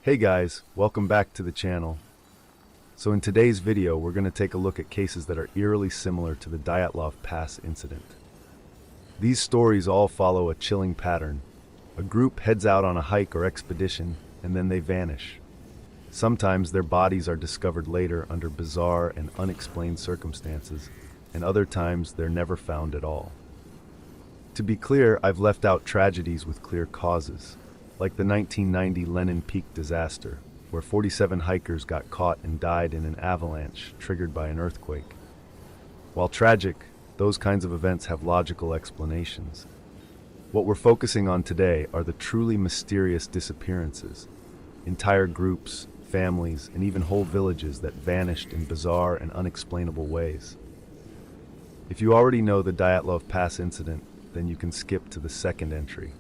Hey guys, welcome back to the channel. So in today's video, we're going to take a look at cases that are eerily similar to the Dyatlov Pass incident. These stories all follow a chilling pattern. A group heads out on a hike or expedition, and then they vanish. Sometimes their bodies are discovered later under bizarre and unexplained circumstances, and other times they're never found at all. To be clear, I've left out tragedies with clear causes, like the 1990 Flannan Peak disaster, where 47 hikers got caught and died in an avalanche triggered by an earthquake. While tragic, those kinds of events have logical explanations. What we're focusing on today are the truly mysterious disappearances, entire groups, families, and even whole villages that vanished in bizarre and unexplainable ways. If you already know the Dyatlov Pass incident, then you can skip to the second entry.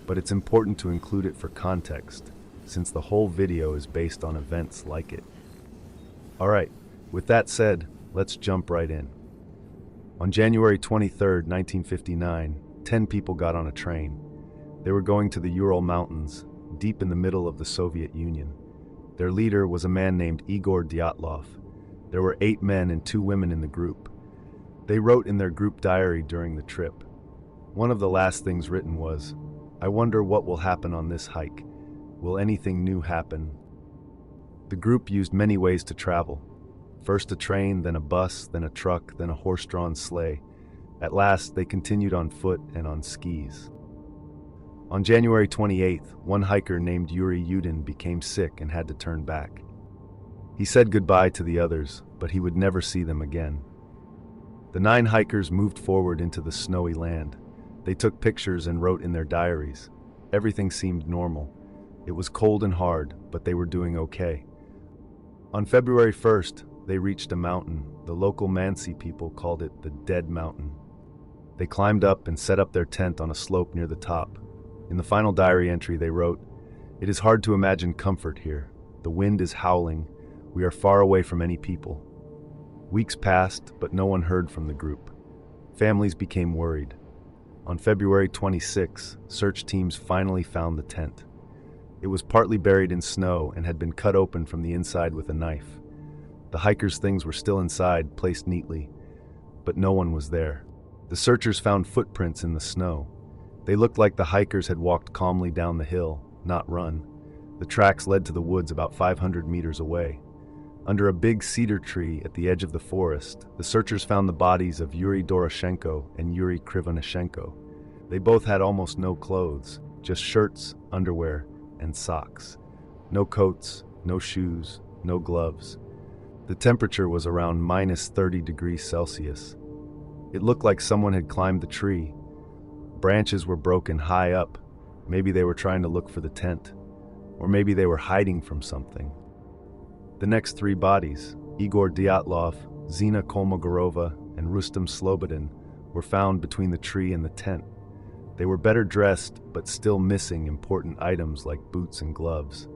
But it's important to include it for context, since the whole video is based on events like it. Alright, with that said, let's jump right in. On January 23, 1959, 10 people got on a train. They were going to the Ural Mountains, deep in the middle of the Soviet Union. Their leader was a man named Igor Dyatlov. There were 8 men and 2 women in the group. They wrote in their group diary during the trip. One of the last things written was, "I wonder what will happen on this hike. Will anything new happen?" The group used many ways to travel. First a train, then a bus, then a truck, then a horse-drawn sleigh. At last, they continued on foot and on skis. On January 28th, one hiker named Yuri Yudin became sick and had to turn back. He said goodbye to the others, but he would never see them again. The 9 hikers moved forward into the snowy land. They took pictures and wrote in their diaries. Everything seemed normal. It was cold and hard, but they were doing okay. On February 1st, they reached a mountain. The local Mansi people called it the Dead Mountain. They climbed up and set up their tent on a slope near the top. In the final diary entry, they wrote, "It is hard to imagine comfort here. The wind is howling. We are far away from any people." Weeks passed, but no one heard from the group. Families became worried. On February 26, search teams finally found the tent. It was partly buried in snow and had been cut open from the inside with a knife. The hikers' things were still inside, placed neatly, but no one was there. The searchers found footprints in the snow. They looked like the hikers had walked calmly down the hill, not run. The tracks led to the woods about 500 meters away. Under a big cedar tree at the edge of the forest, the searchers found the bodies of Yuri Doroshenko and Yuri Krivonishenko. They both had almost no clothes, just shirts, underwear, and socks. No coats, no shoes, no gloves. The temperature was around minus 30 degrees Celsius. It looked like someone had climbed the tree. Branches were broken high up. Maybe they were trying to look for the tent. Or maybe they were hiding from something. The next 3 bodies, Igor Dyatlov, Zina Kolmogorova, and Rustem Slobodin, were found between the tree and the tent. They were better dressed, but still missing important items like boots and gloves.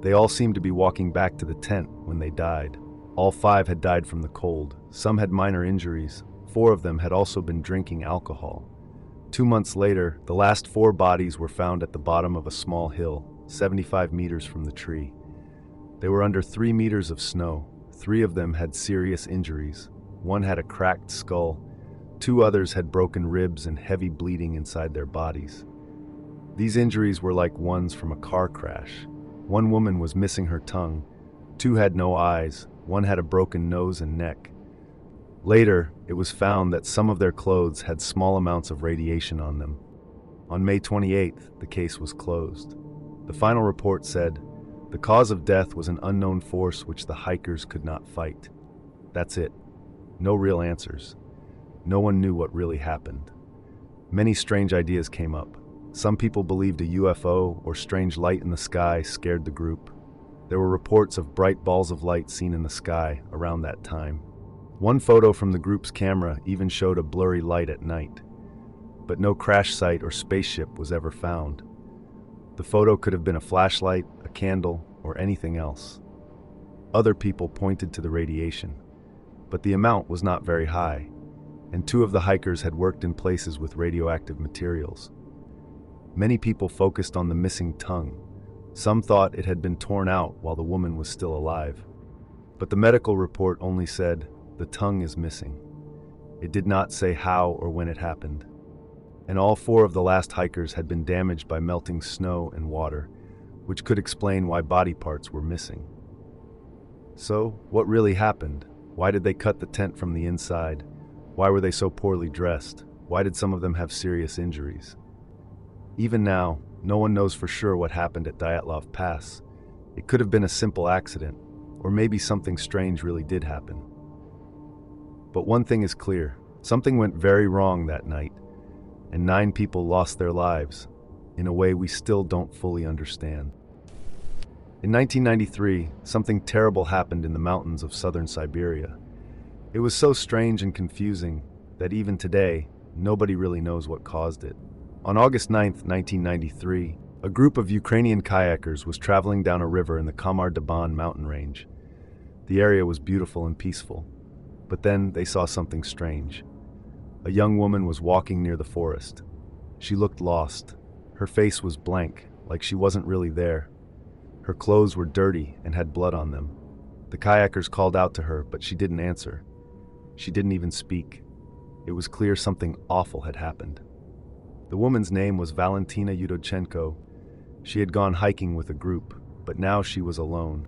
They all seemed to be walking back to the tent when they died. All 5 had died from the cold. Some had minor injuries. 4 of them had also been drinking alcohol. 2 months later, the last 4 bodies were found at the bottom of a small hill, 75 meters from the tree. They were under 3 meters of snow. 3 of them had serious injuries. 1 had a cracked skull. 2 others had broken ribs and heavy bleeding inside their bodies. These injuries were like ones from a car crash. 1 woman was missing her tongue. 2 had no eyes. 1 had a broken nose and neck. Later, it was found that some of their clothes had small amounts of radiation on them. On May 28th, the case was closed. The final report said, "The cause of death was an unknown force which the hikers could not fight." That's it. No real answers. No one knew what really happened. Many strange ideas came up. Some people believed a UFO or strange light in the sky scared the group. There were reports of bright balls of light seen in the sky around that time. One photo from the group's camera even showed a blurry light at night. But no crash site or spaceship was ever found. The photo could have been a flashlight, a candle, or anything else. Other people pointed to the radiation, but the amount was not very high, and 2 of the hikers had worked in places with radioactive materials. Many people focused on the missing tongue. Some thought it had been torn out while the woman was still alive. But the medical report only said, "The tongue is missing." It did not say how or when it happened. And all 4 of the last hikers had been damaged by melting snow and water, which could explain why body parts were missing. So, what really happened? Why did they cut the tent from the inside? Why were they so poorly dressed? Why did some of them have serious injuries? Even now, no one knows for sure what happened at Dyatlov Pass. It could have been a simple accident, or maybe something strange really did happen. But one thing is clear, something went very wrong that night, and 9 people lost their lives, in a way we still don't fully understand. In 1993, something terrible happened in the mountains of southern Siberia. It was so strange and confusing that even today, nobody really knows what caused it. On August 9, 1993, a group of Ukrainian kayakers was traveling down a river in the Khamar Daban mountain range. The area was beautiful and peaceful, but then they saw something strange. A young woman was walking near the forest. She looked lost. Her face was blank, like she wasn't really there. Her clothes were dirty and had blood on them. The kayakers called out to her, but she didn't answer. She didn't even speak. It was clear something awful had happened. The woman's name was Valentina Yudochenko. She had gone hiking with a group, but now she was alone.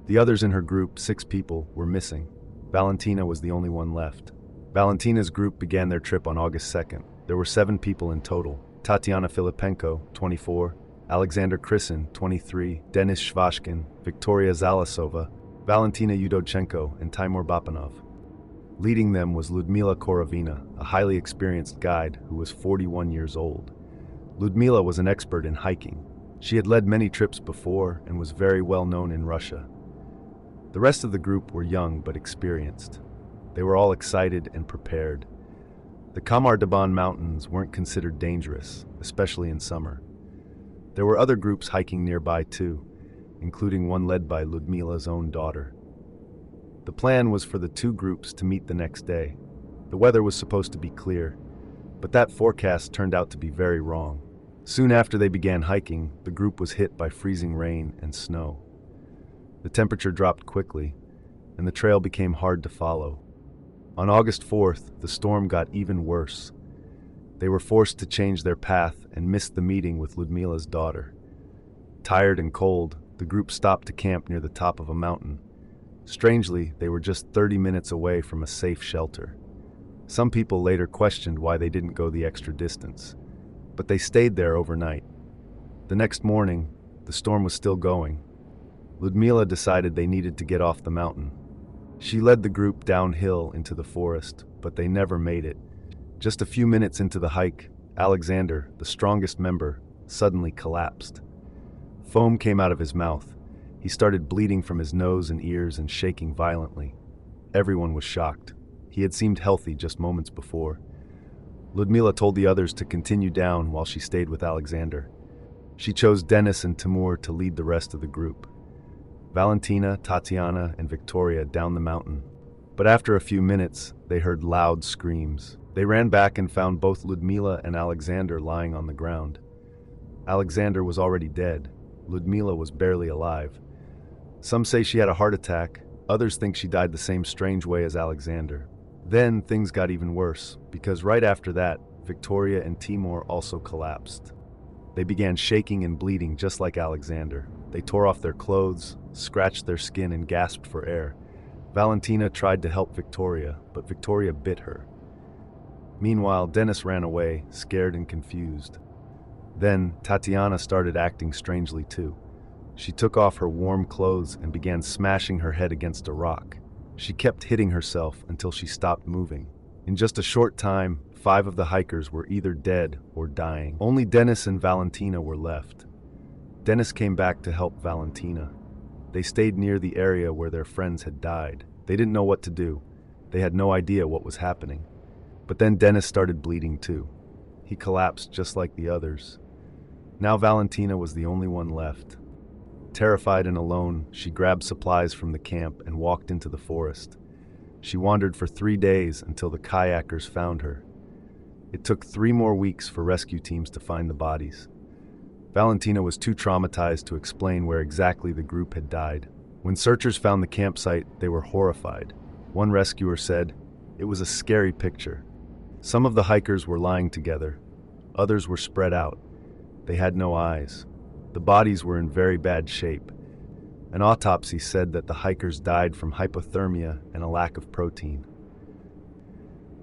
The others in her group, 6 people, were missing. Valentina was the only one left. Valentina's group began their trip on August 2nd. There were 7 people in total. Tatiana Filipenko, 24, Alexander Krisin, 23, Denis Shvashkin, Victoria Zalasova, Valentina Yudochenko, and Timur Bapanov. Leading them was Ludmila Korovina, a highly experienced guide who was 41 years old. Ludmila was an expert in hiking. She had led many trips before and was very well known in Russia. The rest of the group were young but experienced. They were all excited and prepared. The Khamar Daban mountains weren't considered dangerous, especially in summer. There were other groups hiking nearby too, including one led by Ludmila's own daughter. The plan was for the 2 groups to meet the next day. The weather was supposed to be clear, but that forecast turned out to be very wrong. Soon after they began hiking, the group was hit by freezing rain and snow. The temperature dropped quickly, and the trail became hard to follow. On August 4th, the storm got even worse. They were forced to change their path and missed the meeting with Ludmila's daughter. Tired and cold, the group stopped to camp near the top of a mountain. Strangely, they were just 30 minutes away from a safe shelter. Some people later questioned why they didn't go the extra distance, but they stayed there overnight. The next morning, the storm was still going. Ludmila decided they needed to get off the mountain. She led the group downhill into the forest, but they never made it. Just a few minutes into the hike, Alexander, the strongest member, suddenly collapsed. Foam came out of his mouth. He started bleeding from his nose and ears and shaking violently. Everyone was shocked. He had seemed healthy just moments before. Ludmila told the others to continue down while she stayed with Alexander. She chose Denis and Timur to lead the rest of the group. Valentina, Tatiana, and Victoria down the mountain. But after a few minutes, they heard loud screams. They ran back and found both Ludmila and Alexander lying on the ground. Alexander was already dead. Ludmila was barely alive. Some say she had a heart attack. Others think she died the same strange way as Alexander. Then things got even worse, because right after that, Victoria and Timur also collapsed. They began shaking and bleeding just like Alexander. They tore off their clothes, scratched their skin, and gasped for air. Valentina tried to help Victoria, but Victoria bit her. Meanwhile, Denis ran away, scared and confused. Then, Tatiana started acting strangely too. She took off her warm clothes and began smashing her head against a rock. She kept hitting herself until she stopped moving. In just a short time, 5 of the hikers were either dead or dying. Only Denis and Valentina were left. Denis came back to help Valentina. They stayed near the area where their friends had died. They didn't know what to do. They had no idea what was happening. But then Denis started bleeding too. He collapsed just like the others. Now Valentina was the only one left. Terrified and alone, she grabbed supplies from the camp and walked into the forest. She wandered for 3 days until the kayakers found her. It took 3 more weeks for rescue teams to find the bodies. Valentina was too traumatized to explain where exactly the group had died. When searchers found the campsite, they were horrified. One rescuer said, "It was a scary picture. Some of the hikers were lying together. Others were spread out. They had no eyes. The bodies were in very bad shape. An autopsy said that the hikers died from hypothermia and a lack of protein."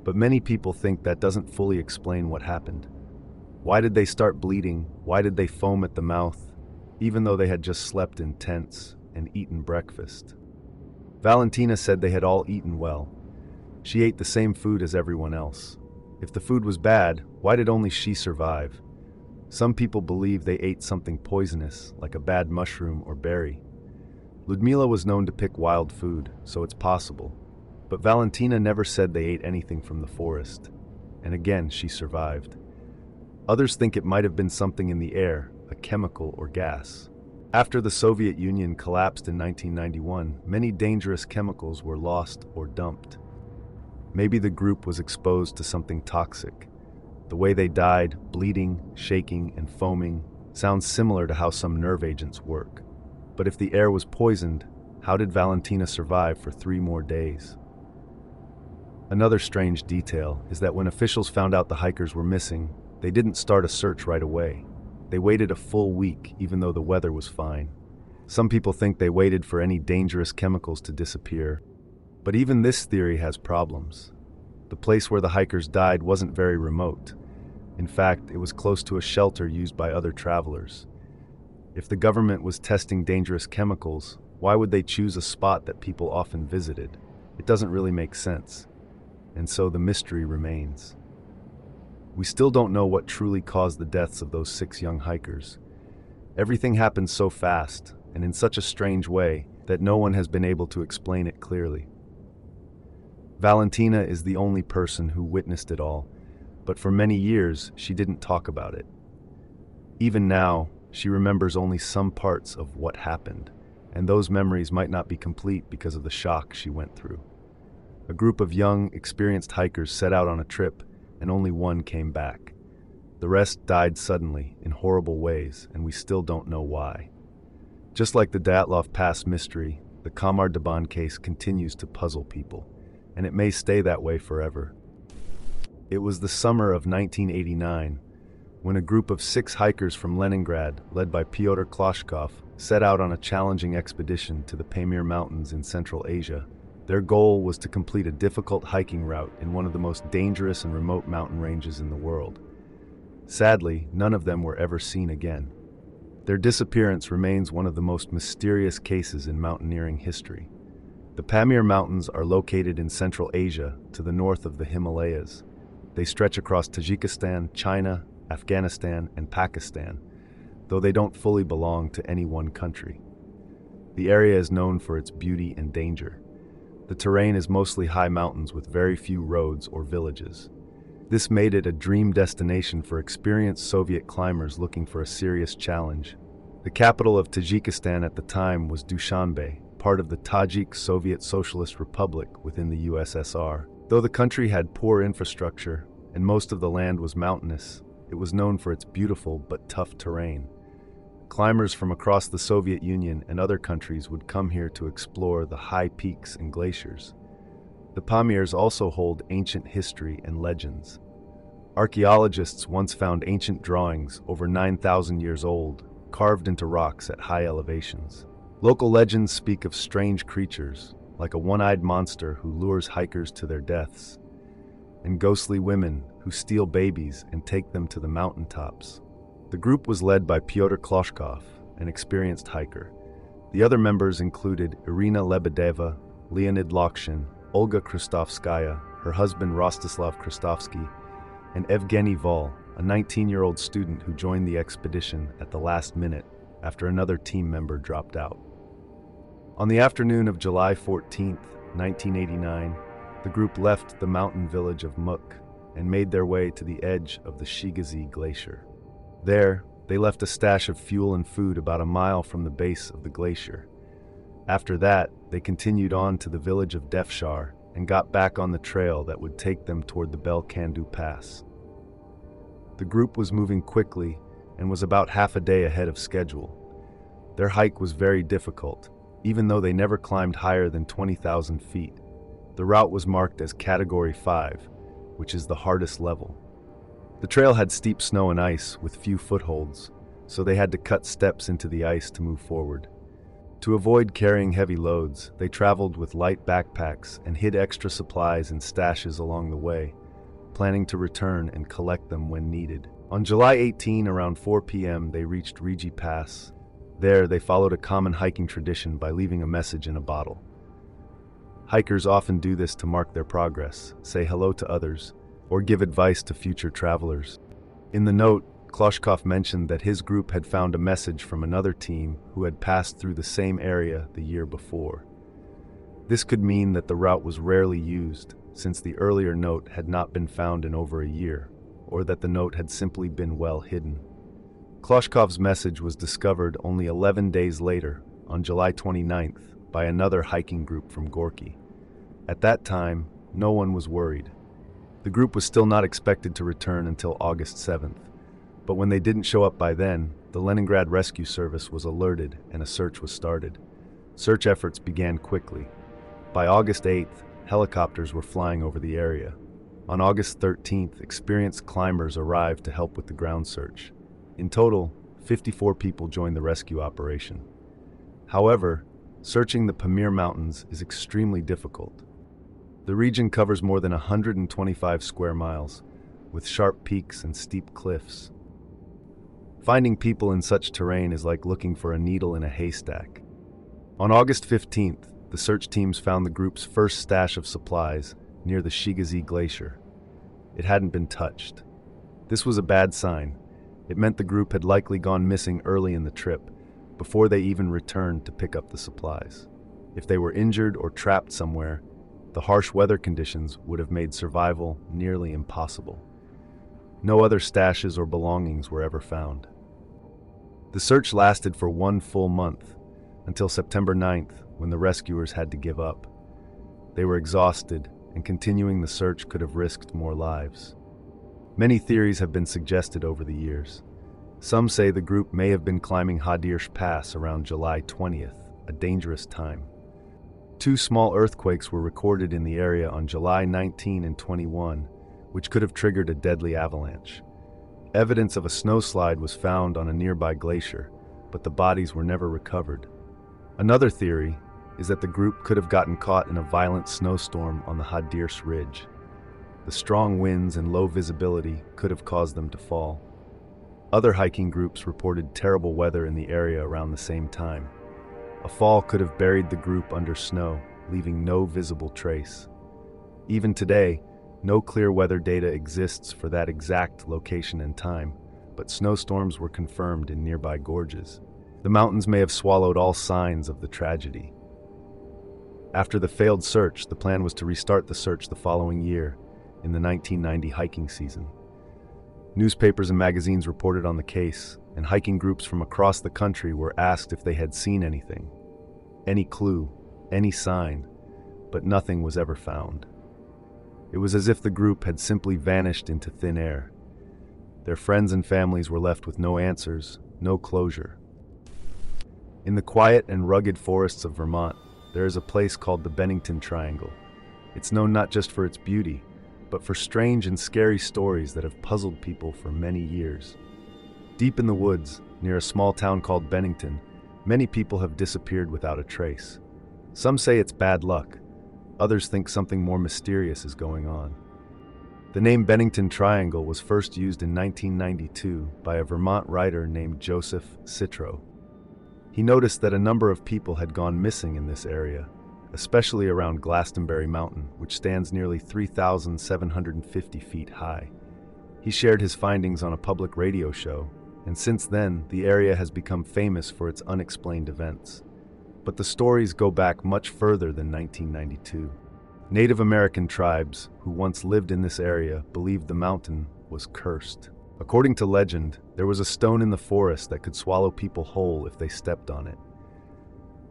But many people think that doesn't fully explain what happened. Why did they start bleeding? Why did they foam at the mouth, even though they had just slept in tents and eaten breakfast? Valentina said they had all eaten well. She ate the same food as everyone else. If the food was bad, why did only she survive? Some people believe they ate something poisonous, like a bad mushroom or berry. Ludmila was known to pick wild food, so it's possible. But Valentina never said they ate anything from the forest. And again, she survived. Others think it might have been something in the air, a chemical or gas. After the Soviet Union collapsed in 1991, many dangerous chemicals were lost or dumped. Maybe the group was exposed to something toxic. The way they died, bleeding, shaking, and foaming, sounds similar to how some nerve agents work. But if the air was poisoned, how did Valentina survive for 3 more days? Another strange detail is that when officials found out the hikers were missing, they didn't start a search right away. They waited a full week, even though the weather was fine. Some people think they waited for any dangerous chemicals to disappear. But even this theory has problems. The place where the hikers died wasn't very remote. In fact, it was close to a shelter used by other travelers. If the government was testing dangerous chemicals, why would they choose a spot that people often visited? It doesn't really make sense. And so the mystery remains. We still don't know what truly caused the deaths of those 6 young hikers. Everything happened so fast, and in such a strange way, that no one has been able to explain it clearly. Valentina is the only person who witnessed it all, but for many years, she didn't talk about it. Even now, she remembers only some parts of what happened, and those memories might not be complete because of the shock she went through. A group of young, experienced hikers set out on a trip, and only one came back. The rest died suddenly, in horrible ways, and we still don't know why. Just like the Dyatlov Pass mystery, the Khamar Daban case continues to puzzle people, and it may stay that way forever. It was the summer of 1989, when a group of 6 hikers from Leningrad, led by Pyotr Klochkov, set out on a challenging expedition to the Pamir Mountains in Central Asia. Their goal was to complete a difficult hiking route in one of the most dangerous and remote mountain ranges in the world. Sadly, none of them were ever seen again. Their disappearance remains one of the most mysterious cases in mountaineering history. The Pamir Mountains are located in Central Asia, to the north of the Himalayas. They stretch across Tajikistan, China, Afghanistan, and Pakistan, though they don't fully belong to any one country. The area is known for its beauty and danger. The terrain is mostly high mountains with very few roads or villages. This made it a dream destination for experienced Soviet climbers looking for a serious challenge. The capital of Tajikistan at the time was Dushanbe, part of the Tajik Soviet Socialist Republic within the USSR. Though the country had poor infrastructure and most of the land was mountainous, it was known for its beautiful but tough terrain. Climbers from across the Soviet Union and other countries would come here to explore the high peaks and glaciers. The Pamirs also hold ancient history and legends. Archaeologists once found ancient drawings over 9,000 years old, carved into rocks at high elevations. Local legends speak of strange creatures, like a one-eyed monster who lures hikers to their deaths, and ghostly women who steal babies and take them to the mountaintops. The group was led by Pyotr Klochkov, an experienced hiker. The other members included Irina Lebedeva, Leonid Lokshin, Olga Kristovskaya, her husband Rostislav Kristovsky, and Evgeny Vol, a 19-year-old student who joined the expedition at the last minute after another team member dropped out. On the afternoon of July 14, 1989, the group left the mountain village of Muk and made their way to the edge of the Shigazi Glacier. There, they left a stash of fuel and food about a mile from the base of the glacier. After that, they continued on to the village of Defshar and got back on the trail that would take them toward the Belkandu Pass. The group was moving quickly, and was about half a day ahead of schedule. Their hike was very difficult, even though they never climbed higher than 20,000 feet. The route was marked as Category 5, which is the hardest level. The trail had steep snow and ice with few footholds, so they had to cut steps into the ice to move forward. To avoid carrying heavy loads, they traveled with light backpacks and hid extra supplies and stashes along the way, planning to return and collect them when needed. On July 18, around 4 p.m., they reached Rigi Pass. There, they followed a common hiking tradition by leaving a message in a bottle. Hikers often do this to mark their progress, say hello to others, or give advice to future travelers. In the note, Klochkov mentioned that his group had found a message from another team who had passed through the same area the year before. This could mean that the route was rarely used, since the earlier note had not been found in over a year, or that the note had simply been well hidden. Klochkov's message was discovered only 11 days later, on July 29th, by another hiking group from Gorky. At that time, no one was worried. The group was still not expected to return until August 7th. But when they didn't show up by then, the Leningrad Rescue Service was alerted and a search was started. Search efforts began quickly. By August 8th, helicopters were flying over the area. On August 13th, experienced climbers arrived to help with the ground search. In total, 54 people joined the rescue operation. However, searching the Pamir Mountains is extremely difficult. The region covers more than 125 square miles, with sharp peaks and steep cliffs. Finding people in such terrain is like looking for a needle in a haystack. On August 15th, the search teams found the group's first stash of supplies near the Shigazi Glacier. It hadn't been touched. This was a bad sign. It meant the group had likely gone missing early in the trip, before they even returned to pick up the supplies. If they were injured or trapped somewhere, the harsh weather conditions would have made survival nearly impossible. No other stashes or belongings were ever found. The search lasted for 1 full month, until September 9th, when the rescuers had to give up. They were exhausted, and continuing the search could have risked more lives. Many theories have been suggested over the years. Some say the group may have been climbing Hadirsh Pass around July 20th, a dangerous time. 2 small earthquakes were recorded in the area on July 19 and 21, which could have triggered a deadly avalanche. Evidence of a snowslide was found on a nearby glacier, but the bodies were never recovered. Another theory is that the group could have gotten caught in a violent snowstorm on the Hadirsh Ridge. The strong winds and low visibility could have caused them to fall. Other hiking groups reported terrible weather in the area around the same time. A fall could have buried the group under snow, leaving no visible trace. Even today, no clear weather data exists for that exact location and time, but snowstorms were confirmed in nearby gorges. The mountains may have swallowed all signs of the tragedy. After the failed search, the plan was to restart the search the following year, in the 1990 hiking season. Newspapers and magazines reported on the case, and hiking groups from across the country were asked if they had seen anything, any clue, any sign, but nothing was ever found. It was as if the group had simply vanished into thin air. Their friends and families were left with no answers, no closure. In the quiet and rugged forests of Vermont, there is a place called the Bennington Triangle. It's known not just for its beauty, but for strange and scary stories that have puzzled people for many years. Deep in the woods, near a small town called Bennington, many people have disappeared without a trace. Some say it's bad luck. Others think something more mysterious is going on. The name Bennington Triangle was first used in 1992 by a Vermont writer named Joseph Citro. He noticed that a number of people had gone missing in this area, especially around Glastonbury Mountain, which stands nearly 3,750 feet high. He shared his findings on a public radio show, and since then, the area has become famous for its unexplained events. But the stories go back much further than 1992. Native American tribes who once lived in this area believed the mountain was cursed. According to legend, there was a stone in the forest that could swallow people whole if they stepped on it.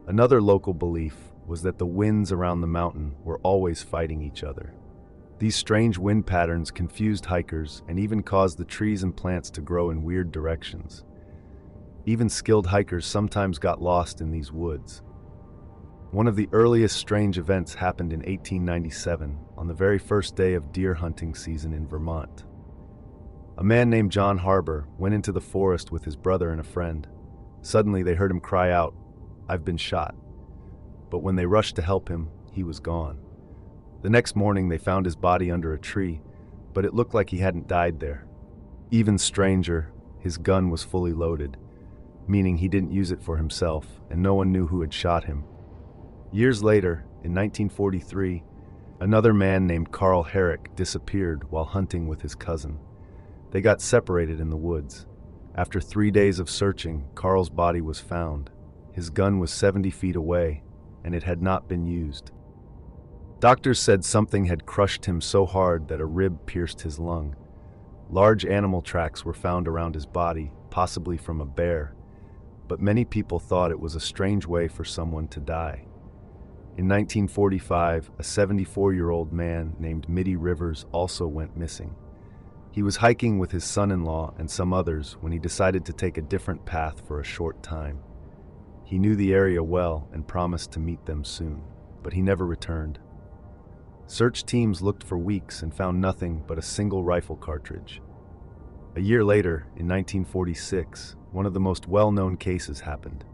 Another local belief was that the winds around the mountain were always fighting each other. These strange wind patterns confused hikers and even caused the trees and plants to grow in weird directions. Even skilled hikers sometimes got lost in these woods. One of the earliest strange events happened in 1897, on the very first day of deer hunting season in Vermont. A man named John Harbour went into the forest with his brother and a friend. Suddenly they heard him cry out, "I've been shot." But when they rushed to help him, he was gone. The next morning they found his body under a tree, but it looked like he hadn't died there. Even stranger, his gun was fully loaded, meaning he didn't use it for himself, and no one knew who had shot him. Years later, in 1943, another man named Carl Herrick disappeared while hunting with his cousin. They got separated in the woods. After 3 days of searching, Carl's body was found. His gun was 70 feet away, and it had not been used. Doctors said something had crushed him so hard that a rib pierced his lung. Large animal tracks were found around his body, possibly from a bear, but many people thought it was a strange way for someone to die. In 1945, a 74-year-old man named Mitty Rivers also went missing. He was hiking with his son-in-law and some others when he decided to take a different path for a short time. He knew the area well and promised to meet them soon, but he never returned. Search teams looked for weeks and found nothing but a single rifle cartridge. A year later, in 1946, one of the most well-known cases happened.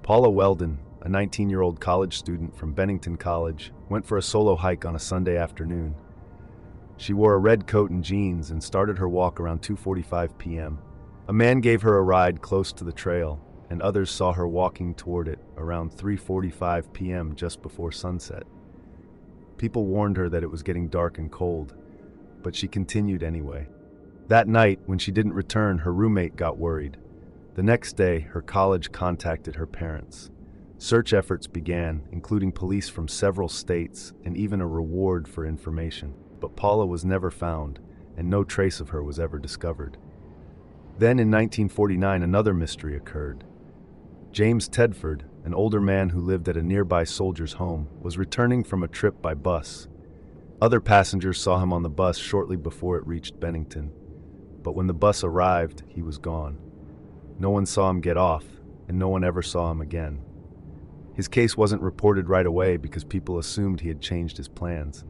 Paula Weldon, a 19-year-old college student from Bennington College, went for a solo hike on a Sunday afternoon. She wore a red coat and jeans and started her walk around 2:45 p.m. A man gave her a ride close to the trail, and others saw her walking toward it around 3:45 p.m. just before sunset. People warned her that it was getting dark and cold, but she continued anyway. That night, when she didn't return, her roommate got worried. The next day, her college contacted her parents. Search efforts began, including police from several states and even a reward for information. But Paula was never found, and no trace of her was ever discovered. Then in 1949, another mystery occurred. James Tedford, an older man who lived at a nearby soldier's home, was returning from a trip by bus. Other passengers saw him on the bus shortly before it reached Bennington. But when the bus arrived, he was gone. No one saw him get off, and no one ever saw him again. His case wasn't reported right away because people assumed he had changed his plans.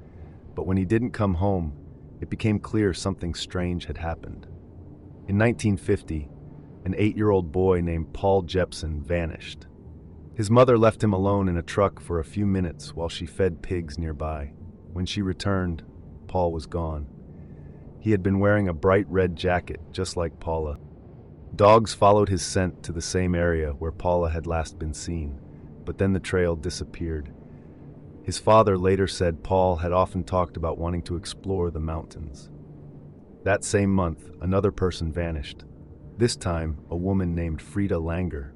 But when he didn't come home, it became clear something strange had happened. In 1950, an 8-year-old boy named Paul Jepson vanished. His mother left him alone in a truck for a few minutes while she fed pigs nearby. When she returned, Paul was gone. He had been wearing a bright red jacket, just like Paula. Dogs followed his scent to the same area where Paula had last been seen, but then the trail disappeared. His father later said Paul had often talked about wanting to explore the mountains. That same month, another person vanished. This time, a woman named Frida Langer.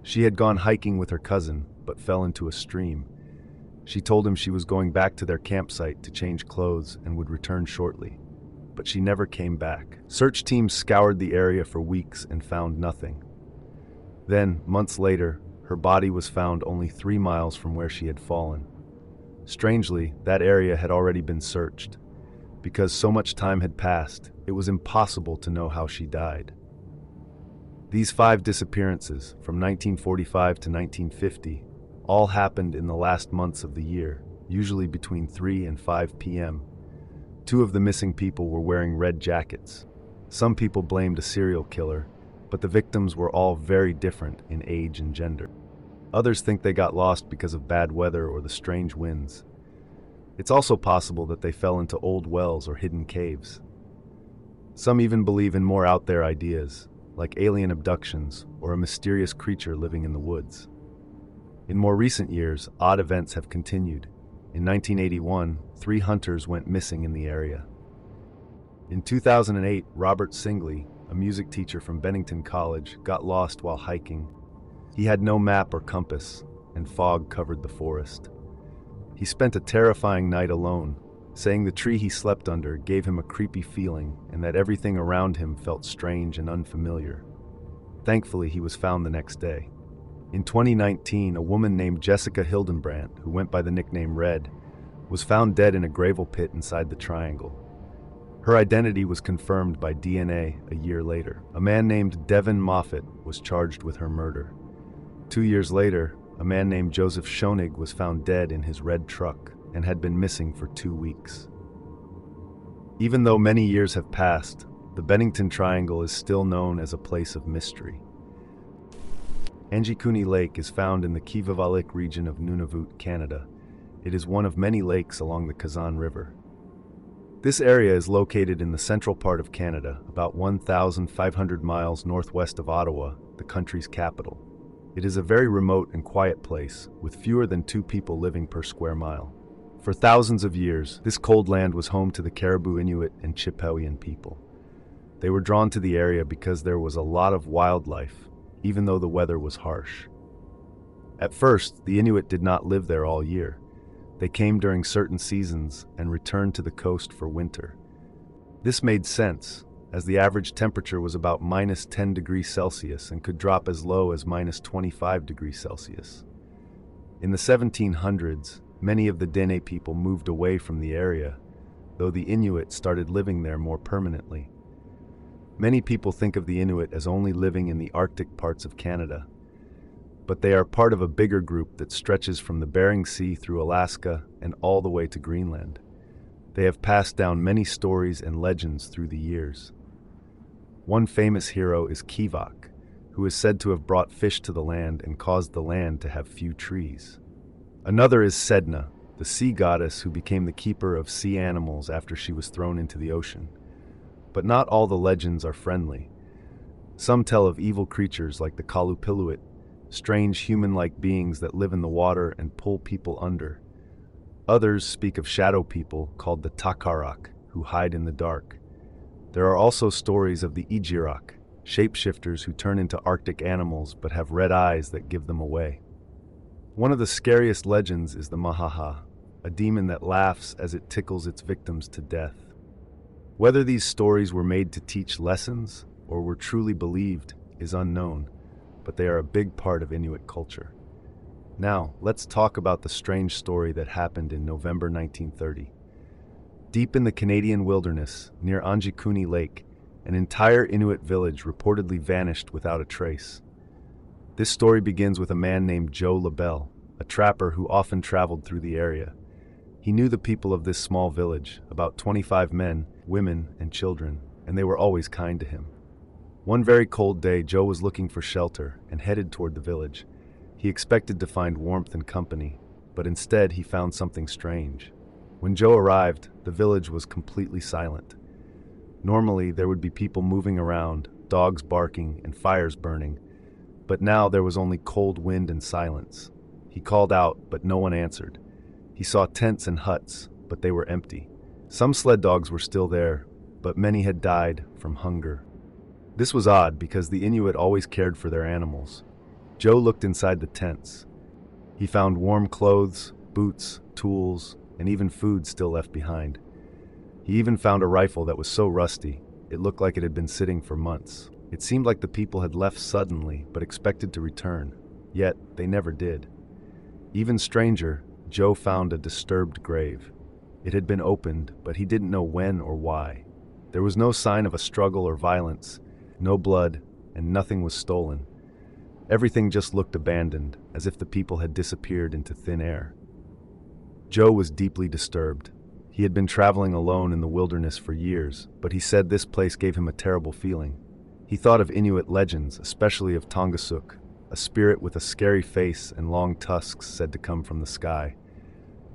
She had gone hiking with her cousin, but fell into a stream. She told him she was going back to their campsite to change clothes and would return shortly. But she never came back. Search teams scoured the area for weeks and found nothing. Then, months later, her body was found only 3 miles from where she had fallen. Strangely, that area had already been searched. Because so much time had passed, it was impossible to know how she died. These 5 disappearances, from 1945 to 1950, all happened in the last months of the year, usually between 3 and 5 p.m. 2 of the missing people were wearing red jackets. Some people blamed a serial killer, but the victims were all very different in age and gender. Others think they got lost because of bad weather or the strange winds. It's also possible that they fell into old wells or hidden caves. Some even believe in more out there ideas, like alien abductions or a mysterious creature living in the woods. In more recent years, odd events have continued. In 1981, 3 hunters went missing in the area. In 2008, Robert Singley, a music teacher from Bennington College, got lost while hiking. He had no map or compass, and fog covered the forest. He spent a terrifying night alone, saying the tree he slept under gave him a creepy feeling and that everything around him felt strange and unfamiliar. Thankfully, he was found the next day. In 2019, a woman named Jessica Hildenbrandt, who went by the nickname Red, was found dead in a gravel pit inside the triangle. Her identity was confirmed by DNA a year later. A man named Devin Moffat was charged with her murder. 2 years later, a man named Joseph Schoenig was found dead in his red truck and had been missing for 2 weeks. Even though many years have passed, the Bennington Triangle is still known as a place of mystery. Anjikuni Lake is found in the Kivavalik region of Nunavut, Canada. It is one of many lakes along the Kazan River. This area is located in the central part of Canada, about 1,500 miles northwest of Ottawa, the country's capital. It is a very remote and quiet place, with fewer than 2 people living per square mile. For thousands of years, this cold land was home to the Caribou Inuit and Chippewayan people. They were drawn to the area because there was a lot of wildlife, even though the weather was harsh. At first, the Inuit did not live there all year. They came during certain seasons and returned to the coast for winter. This made sense, as the average temperature was about minus 10 degrees Celsius and could drop as low as minus 25 degrees Celsius. In the 1700s, many of the Dene people moved away from the area, though the Inuit started living there more permanently. Many people think of the Inuit as only living in the Arctic parts of Canada, but they are part of a bigger group that stretches from the Bering Sea through Alaska and all the way to Greenland. They have passed down many stories and legends through the years. One famous hero is Kivak, who is said to have brought fish to the land and caused the land to have few trees. Another is Sedna, the sea goddess who became the keeper of sea animals after she was thrown into the ocean. But not all the legends are friendly. Some tell of evil creatures like the Kalupiluit, strange human-like beings that live in the water and pull people under. Others speak of shadow people called the Takarak, who hide in the dark. There are also stories of the Ijirak, shapeshifters who turn into Arctic animals but have red eyes that give them away. One of the scariest legends is the Mahaha, a demon that laughs as it tickles its victims to death. Whether these stories were made to teach lessons or were truly believed is unknown, but they are a big part of Inuit culture. Now, let's talk about the strange story that happened in November 1930. Deep in the Canadian wilderness, near Anjikuni Lake, an entire Inuit village reportedly vanished without a trace. This story begins with a man named Joe LaBelle, a trapper who often traveled through the area. He knew the people of this small village, about 25 men, women, and children, and they were always kind to him. One very cold day, Joe was looking for shelter and headed toward the village. He expected to find warmth and company, but instead he found something strange. When Joe arrived, the village was completely silent. Normally, there would be people moving around, dogs barking, and fires burning, but now there was only cold wind and silence. He called out, but no one answered. He saw tents and huts, but they were empty. Some sled dogs were still there, but many had died from hunger. This was odd because the Inuit always cared for their animals. Joe looked inside the tents. He found warm clothes, boots, tools, and even food still left behind. He even found a rifle that was so rusty, it looked like it had been sitting for months. It seemed like the people had left suddenly but expected to return, yet they never did. Even stranger, Joe found a disturbed grave. It had been opened, but he didn't know when or why. There was no sign of a struggle or violence, no blood, and nothing was stolen. Everything just looked abandoned, as if the people had disappeared into thin air. Joe was deeply disturbed. He had been traveling alone in the wilderness for years, but he said this place gave him a terrible feeling. He thought of Inuit legends, especially of Tongassuk, a spirit with a scary face and long tusks said to come from the sky.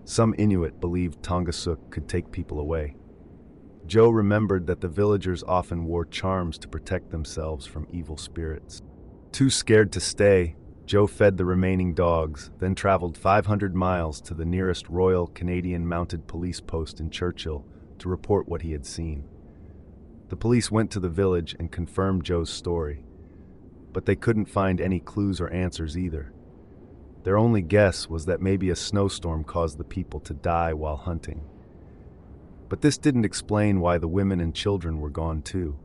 Some Inuit believed Tongassuk could take people away. Joe remembered that the villagers often wore charms to protect themselves from evil spirits. Too scared to stay, Joe fed the remaining dogs, then traveled 500 miles to the nearest Royal Canadian Mounted Police post in Churchill to report what he had seen. The police went to the village and confirmed Joe's story, but they couldn't find any clues or answers either. Their only guess was that maybe a snowstorm caused the people to die while hunting. But this didn't explain why the women and children were gone too.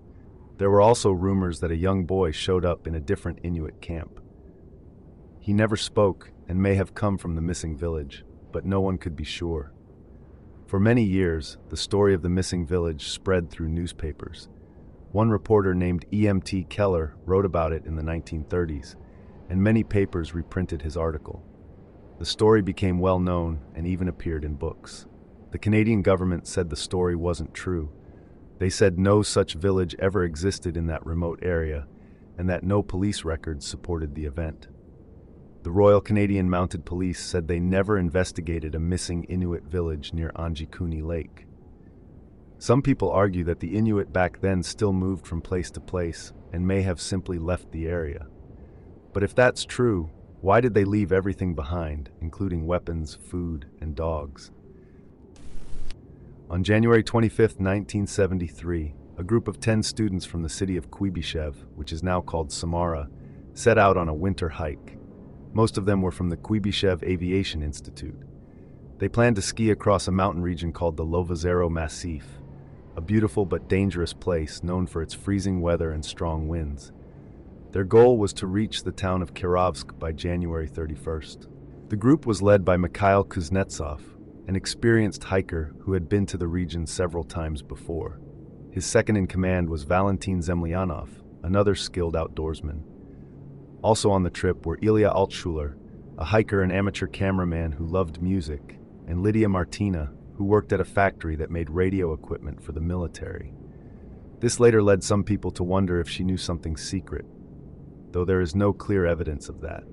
There were also rumors that a young boy showed up in a different Inuit camp. He never spoke and may have come from the missing village, but no one could be sure. For many years, the story of the missing village spread through newspapers. One reporter named E.M.T. Keller wrote about it in the 1930s, and many papers reprinted his article. The story became well known and even appeared in books. The Canadian government said the story wasn't true. They said no such village ever existed in that remote area, and that no police records supported the event. The Royal Canadian Mounted Police said they never investigated a missing Inuit village near Anjikuni Lake. Some people argue that the Inuit back then still moved from place to place and may have simply left the area. But if that's true, why did they leave everything behind, including weapons, food, and dogs? On January 25, 1973, a group of 10 students from the city of Kuibyshev, which is now called Samara, set out on a winter hike. Most of them were from the Kuibyshev Aviation Institute. They planned to ski across a mountain region called the Lovozero Massif, a beautiful but dangerous place known for its freezing weather and strong winds. Their goal was to reach the town of Kirovsk by January 31st. The group was led by Mikhail Kuznetsov, an experienced hiker who had been to the region several times before. His second in command was Valentin Zemlyanov, another skilled outdoorsman. Also on the trip were Ilya Altshuler, a hiker and amateur cameraman who loved music, and Lydia Martina, who worked at a factory that made radio equipment for the military. This later led some people to wonder if she knew something secret, though there is no clear evidence of that.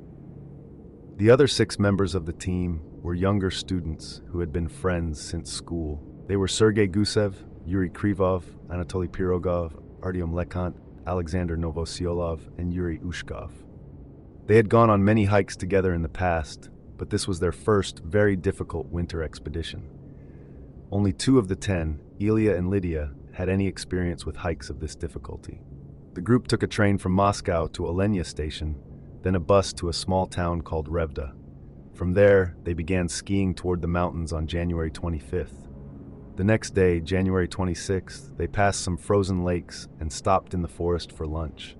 The other 6 members of the team were younger students who had been friends since school. They were Sergei Gusev, Yuri Krivov, Anatoly Pirogov, Artyom Lekhant, Alexander Novosiolov, and Yuri Ushkov. They had gone on many hikes together in the past, but this was their first, very difficult winter expedition. Only 2 of the 10, Ilya and Lydia, had any experience with hikes of this difficulty. The group took a train from Moscow to Olenya station, then a bus to a small town called Revda. From there, they began skiing toward the mountains on January 25th. The next day, January 26th, they passed some frozen lakes and stopped in the forest for lunch.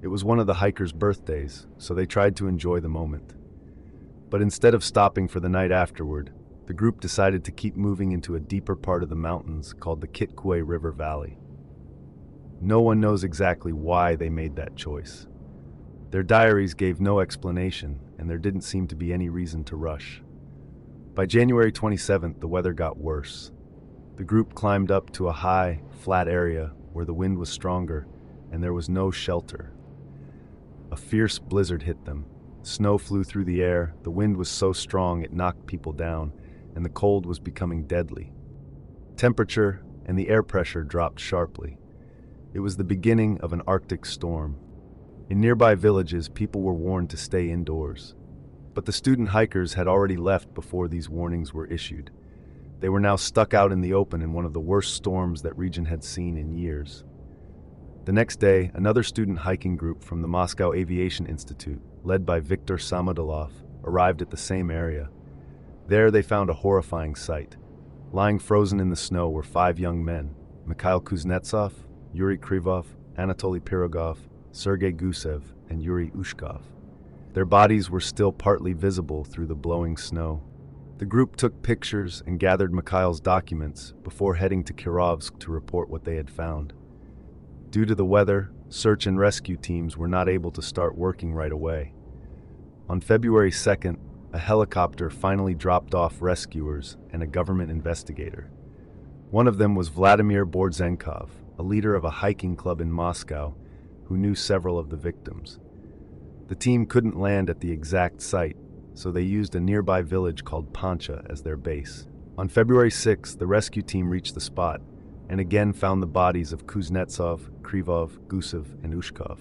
It was one of the hikers' birthdays, so they tried to enjoy the moment. But instead of stopping for the night afterward, the group decided to keep moving into a deeper part of the mountains called the Kitkuay River Valley. No one knows exactly why they made that choice. Their diaries gave no explanation, and there didn't seem to be any reason to rush. By January 27th, the weather got worse. The group climbed up to a high, flat area where the wind was stronger and there was no shelter. A fierce blizzard hit them. Snow flew through the air, the wind was so strong it knocked people down, and the cold was becoming deadly. Temperature and the air pressure dropped sharply. It was the beginning of an Arctic storm. In nearby villages, people were warned to stay indoors. But the student hikers had already left before these warnings were issued. They were now stuck out in the open in one of the worst storms that region had seen in years. The next day, another student hiking group from the Moscow Aviation Institute, led by Viktor Samodelov, arrived at the same area. There they found a horrifying sight. Lying frozen in the snow were 5 young men, Mikhail Kuznetsov, Yuri Krivov, Anatoly Pirogov, Sergei Gusev, and Yuri Ushkov. Their bodies were still partly visible through the blowing snow. The group took pictures and gathered Mikhail's documents before heading to Kirovsk to report what they had found. Due to the weather, search and rescue teams were not able to start working right away. On February 2nd, a helicopter finally dropped off rescuers and a government investigator. One of them was Vladimir Borzenkov, a leader of a hiking club in Moscow, who knew several of the victims. The team couldn't land at the exact site, so they used a nearby village called Pancha as their base. On February 6th, the rescue team reached the spot and again found the bodies of Kuznetsov, Krivov, Gusev, and Ushkov.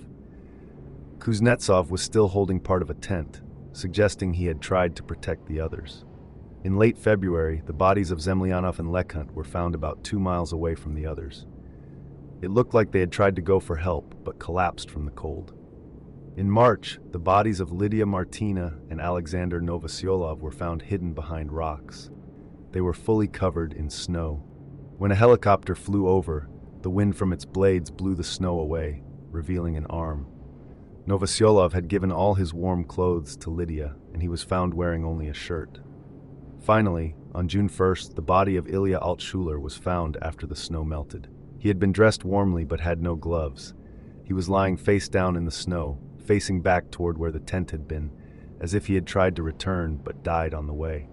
Kuznetsov was still holding part of a tent, suggesting he had tried to protect the others. In late February, the bodies of Zemlyanov and Lekhant were found about 2 miles away from the others. It looked like they had tried to go for help, but collapsed from the cold. In March, the bodies of Lydia Martina and Alexander Novosiolov were found hidden behind rocks. They were fully covered in snow. When a helicopter flew over, the wind from its blades blew the snow away, revealing an arm. Novosiolov had given all his warm clothes to Lydia, and he was found wearing only a shirt. Finally, on June 1st, the body of Ilya Altshuler was found after the snow melted. He had been dressed warmly but had no gloves. He was lying face down in the snow, facing back toward where the tent had been, as if he had tried to return but died on the way.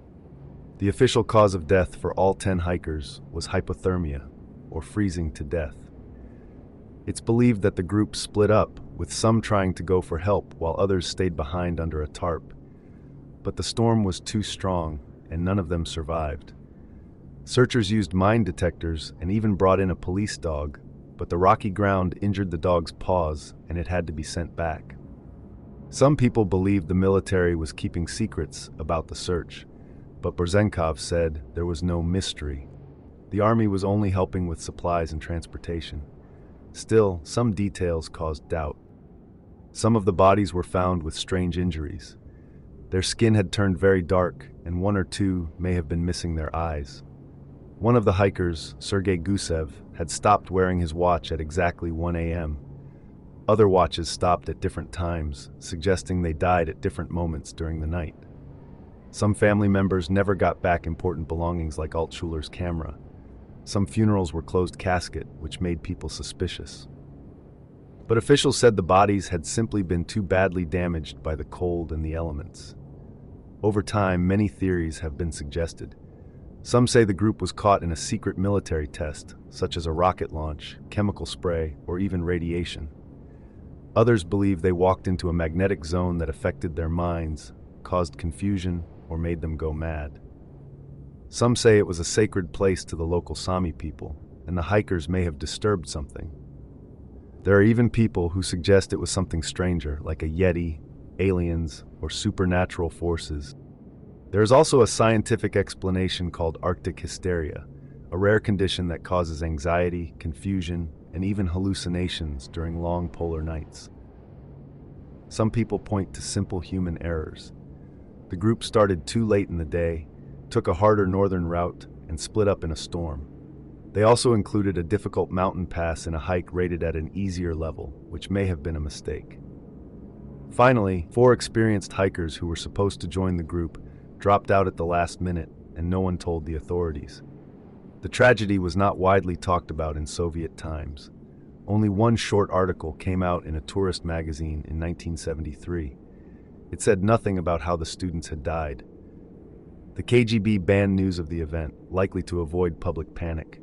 The official cause of death for all 10 hikers was hypothermia, or freezing to death. It's believed that the group split up, with some trying to go for help while others stayed behind under a tarp. But the storm was too strong, and none of them survived. Searchers used mine detectors and even brought in a police dog, but the rocky ground injured the dog's paws and it had to be sent back. Some people believed the military was keeping secrets about the search, but Borzenkov said there was no mystery. The army was only helping with supplies and transportation. Still, some details caused doubt. Some of the bodies were found with strange injuries. Their skin had turned very dark, and 1 or 2 may have been missing their eyes. One of the hikers, Sergei Gusev, had stopped wearing his watch at exactly 1 a.m. Other watches stopped at different times, suggesting they died at different moments during the night. Some family members never got back important belongings like Altshuler's camera. Some funerals were closed casket, which made people suspicious. But officials said the bodies had simply been too badly damaged by the cold and the elements. Over time, many theories have been suggested. Some say the group was caught in a secret military test, such as a rocket launch, chemical spray, or even radiation. Others believe they walked into a magnetic zone that affected their minds, caused confusion, or made them go mad. Some say it was a sacred place to the local Sami people, and the hikers may have disturbed something. There are even people who suggest it was something stranger, like a yeti, aliens, or supernatural forces. There is also a scientific explanation called Arctic hysteria, a rare condition that causes anxiety, confusion, and even hallucinations during long polar nights. Some people point to simple human errors. The group started too late in the day, took a harder northern route, and split up in a storm. They also included a difficult mountain pass in a hike rated at an easier level, which may have been a mistake. Finally, 4 experienced hikers who were supposed to join the group dropped out at the last minute, and no one told the authorities. The tragedy was not widely talked about in Soviet times. Only one short article came out in a tourist magazine in 1973. It said nothing about how the students had died. The KGB banned news of the event, likely to avoid public panic.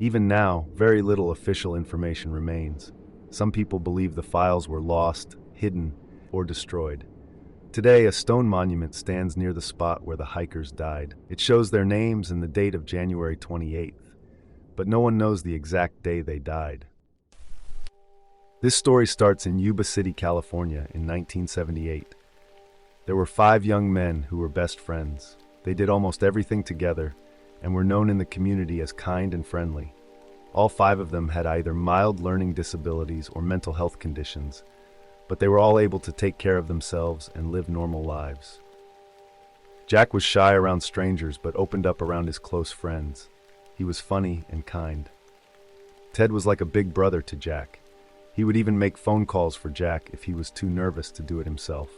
Even now, very little official information remains. Some people believe the files were lost, hidden, or destroyed. Today, a stone monument stands near the spot where the hikers died. It shows their names and the date of January 28th, but no one knows the exact day they died. This story starts in Yuba City, California in 1978. There were 5 young men who were best friends. They did almost everything together and were known in the community as kind and friendly. All 5 of them had either mild learning disabilities or mental health conditions, but they were all able to take care of themselves and live normal lives. Jack was shy around strangers but opened up around his close friends. He was funny and kind. Ted was like a big brother to Jack. He would even make phone calls for Jack if he was too nervous to do it himself.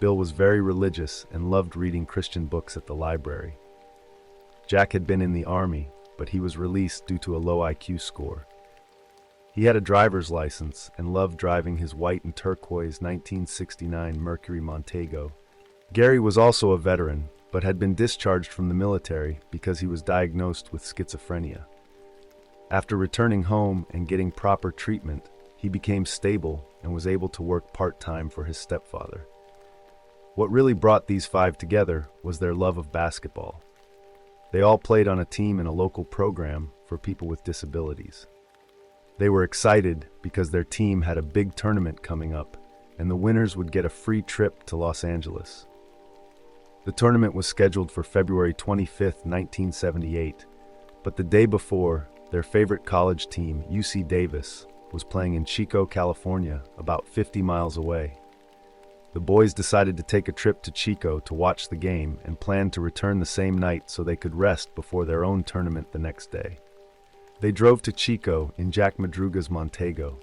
Bill was very religious and loved reading Christian books at the library. Jack had been in the army, but he was released due to a low IQ score. He had a driver's license and loved driving his white and turquoise 1969 Mercury Montego. Gary was also a veteran, but had been discharged from the military because he was diagnosed with schizophrenia. After returning home and getting proper treatment, he became stable and was able to work part-time for his stepfather. What really brought these 5 together was their love of basketball. They all played on a team in a local program for people with disabilities. They were excited because their team had a big tournament coming up, and the winners would get a free trip to Los Angeles. The tournament was scheduled for February 25, 1978, but the day before, their favorite college team, UC Davis, was playing in Chico, California, about 50 miles away. The boys decided to take a trip to Chico to watch the game and planned to return the same night so they could rest before their own tournament the next day. They drove to Chico in Jack Madruga's Montego.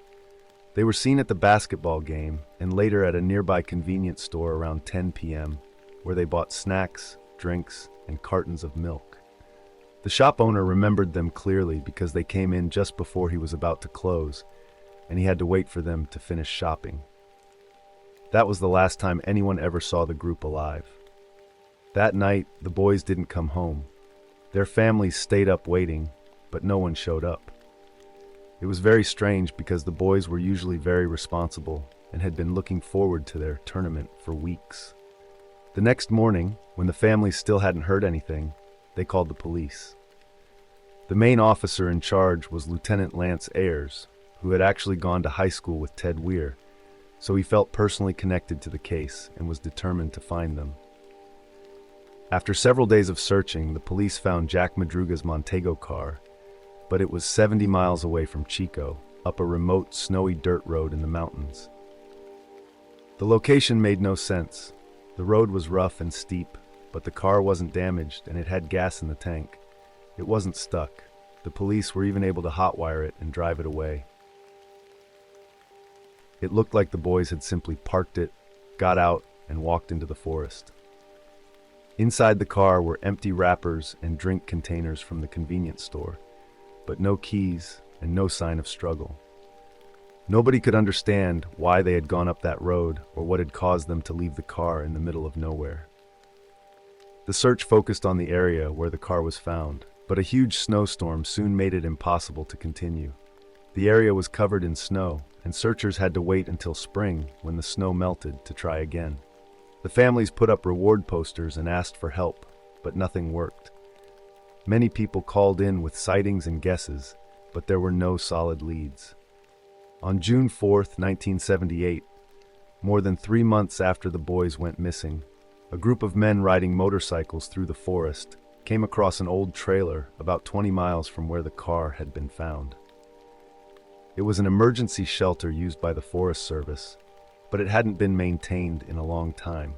They were seen at the basketball game and later at a nearby convenience store around 10 p.m., where they bought snacks, drinks, and cartons of milk. The shop owner remembered them clearly because they came in just before he was about to close, and he had to wait for them to finish shopping. That was the last time anyone ever saw the group alive. That night, the boys didn't come home. Their families stayed up waiting, but no one showed up. It was very strange because the boys were usually very responsible and had been looking forward to their tournament for weeks. The next morning, when the families still hadn't heard anything, they called the police. The main officer in charge was Lieutenant Lance Ayers, who had actually gone to high school with Ted Weir, so he felt personally connected to the case and was determined to find them. After several days of searching, the police found Jack Madruga's Montego car, but it was 70 miles away from Chico, up a remote, snowy dirt road in the mountains. The location made no sense. The road was rough and steep, but the car wasn't damaged and it had gas in the tank. It wasn't stuck. The police were even able to hotwire it and drive it away. It looked like the boys had simply parked it, got out, and walked into the forest. Inside the car were empty wrappers and drink containers from the convenience store, but no keys and no sign of struggle. Nobody could understand why they had gone up that road or what had caused them to leave the car in the middle of nowhere. The search focused on the area where the car was found, but a huge snowstorm soon made it impossible to continue. The area was covered in snow, and searchers had to wait until spring when the snow melted to try again. The families put up reward posters and asked for help, but nothing worked. Many people called in with sightings and guesses, but there were no solid leads. On June 4th, 1978, more than 3 months after the boys went missing, a group of men riding motorcycles through the forest came across an old trailer about 20 miles from where the car had been found. It was an emergency shelter used by the Forest Service, but it hadn't been maintained in a long time.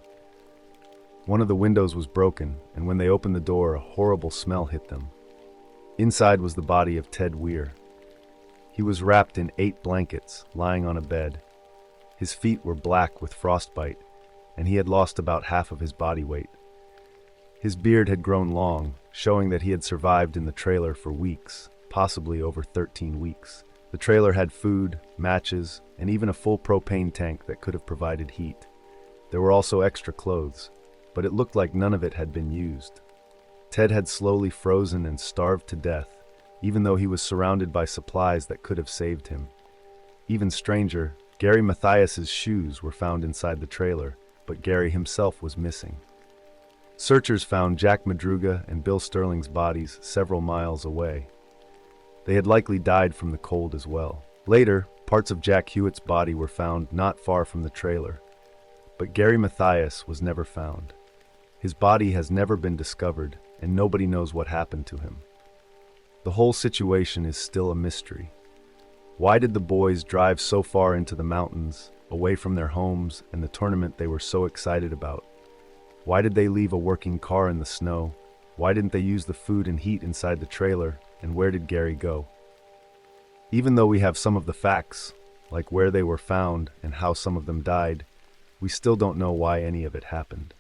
One of the windows was broken, and when they opened the door, a horrible smell hit them. Inside was the body of Ted Weir. He was wrapped in 8 blankets, lying on a bed. His feet were black with frostbite, and he had lost about half of his body weight. His beard had grown long, showing that he had survived in the trailer for weeks, possibly over 13 weeks. The trailer had food, matches, and even a full propane tank that could have provided heat. There were also extra clothes, but it looked like none of it had been used. Ted had slowly frozen and starved to death, even though he was surrounded by supplies that could have saved him. Even stranger, Gary Mathias's shoes were found inside the trailer, but Gary himself was missing. Searchers found Jack Madruga and Bill Sterling's bodies several miles away. They had likely died from the cold as well. Later, parts of Jack Hewitt's body were found not far from the trailer, but Gary Mathias was never found. His body has never been discovered, and nobody knows what happened to him. The whole situation is still a mystery. Why did the boys drive so far into the mountains, away from their homes and the tournament they were so excited about? Why did they leave a working car in the snow? Why didn't they use the food and heat inside the trailer? And where did Gary go? Even though we have some of the facts, like where they were found and how some of them died, we still don't know why any of it happened.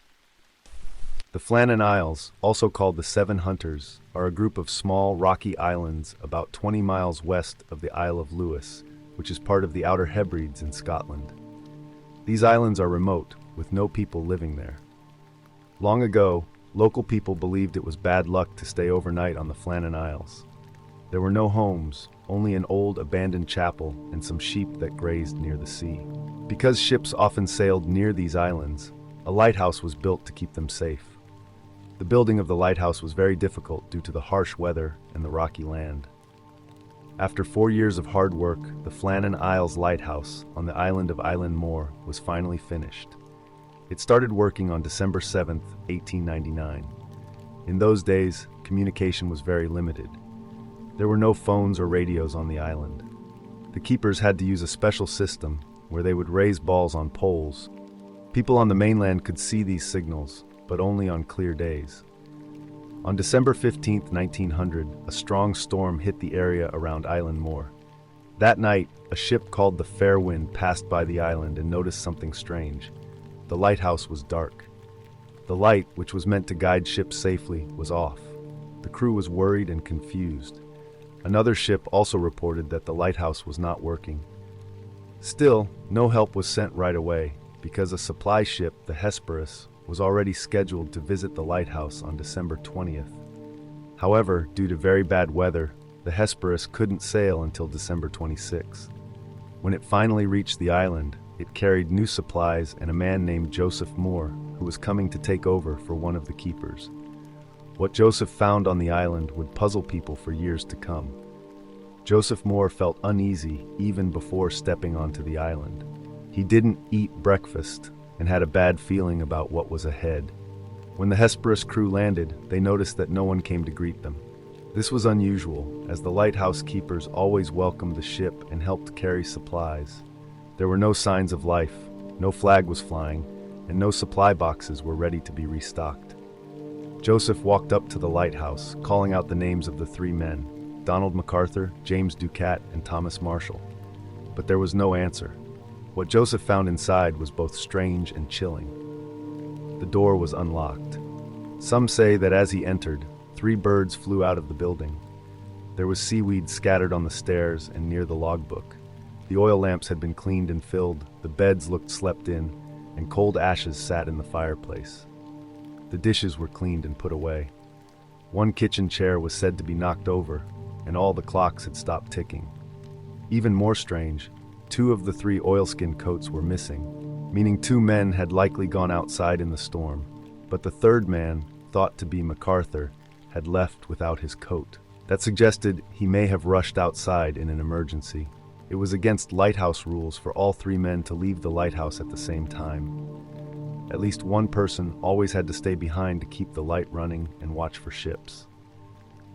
The Flannan Isles, also called the Seven Hunters, are a group of small, rocky islands about 20 miles west of the Isle of Lewis, which is part of the Outer Hebrides in Scotland. These islands are remote, with no people living there. Long ago, local people believed it was bad luck to stay overnight on the Flannan Isles. There were no homes, only an old abandoned chapel and some sheep that grazed near the sea. Because ships often sailed near these islands, a lighthouse was built to keep them safe. The building of the lighthouse was very difficult due to the harsh weather and the rocky land. After 4 years of hard work, the Flannan Isles Lighthouse on the island of Island Moor was finally finished. It started working on December 7, 1899. In those days, communication was very limited. There were no phones or radios on the island. The keepers had to use a special system where they would raise balls on poles. People on the mainland could see these signals, but only on clear days. On December 15, 1900, a strong storm hit the area around Island Moor. That night, a ship called the Fairwind passed by the island and noticed something strange. The lighthouse was dark. The light, which was meant to guide ships safely, was off. The crew was worried and confused. Another ship also reported that the lighthouse was not working. Still, no help was sent right away, because a supply ship, the Hesperus, was already scheduled to visit the lighthouse on December 20th. However, due to very bad weather, the Hesperus couldn't sail until December 26th. When it finally reached the island, it carried new supplies and a man named Joseph Moore, who was coming to take over for one of the keepers. What Joseph found on the island would puzzle people for years to come. Joseph Moore felt uneasy even before stepping onto the island. He didn't eat breakfast and had a bad feeling about what was ahead. When the Hesperus crew landed, they noticed that no one came to greet them. This was unusual, as the lighthouse keepers always welcomed the ship and helped carry supplies. There were no signs of life, no flag was flying, and no supply boxes were ready to be restocked. Joseph walked up to the lighthouse, calling out the names of the three men, Donald MacArthur, James Ducat, and Thomas Marshall. But there was no answer. What Joseph found inside was both strange and chilling. The door was unlocked. Some say that as he entered, 3 birds flew out of the building. There was seaweed scattered on the stairs and near the logbook. The oil lamps had been cleaned and filled, the beds looked slept in, and cold ashes sat in the fireplace. The dishes were cleaned and put away. One kitchen chair was said to be knocked over, and all the clocks had stopped ticking. Even more strange, 2 of the 3 oilskin coats were missing, meaning 2 men had likely gone outside in the storm. But the third man, thought to be MacArthur, had left without his coat. That suggested he may have rushed outside in an emergency. It was against lighthouse rules for all 3 men to leave the lighthouse at the same time. At least one person always had to stay behind to keep the light running and watch for ships.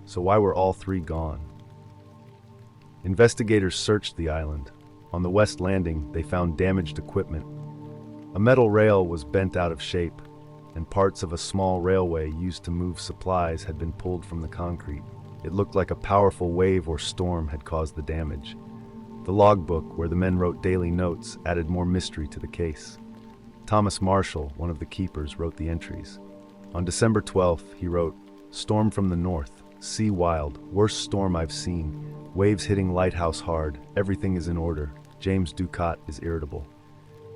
So why were all 3 gone? Investigators searched the island. On the west landing, they found damaged equipment. A metal rail was bent out of shape, and parts of a small railway used to move supplies had been pulled from the concrete. It looked like a powerful wave or storm had caused the damage. The logbook, where the men wrote daily notes, added more mystery to the case. Thomas Marshall, one of the keepers, wrote the entries. On December 12th, he wrote, "Storm from the north, sea wild, worst storm I've seen, waves hitting lighthouse hard, everything is in order, James Ducat is irritable."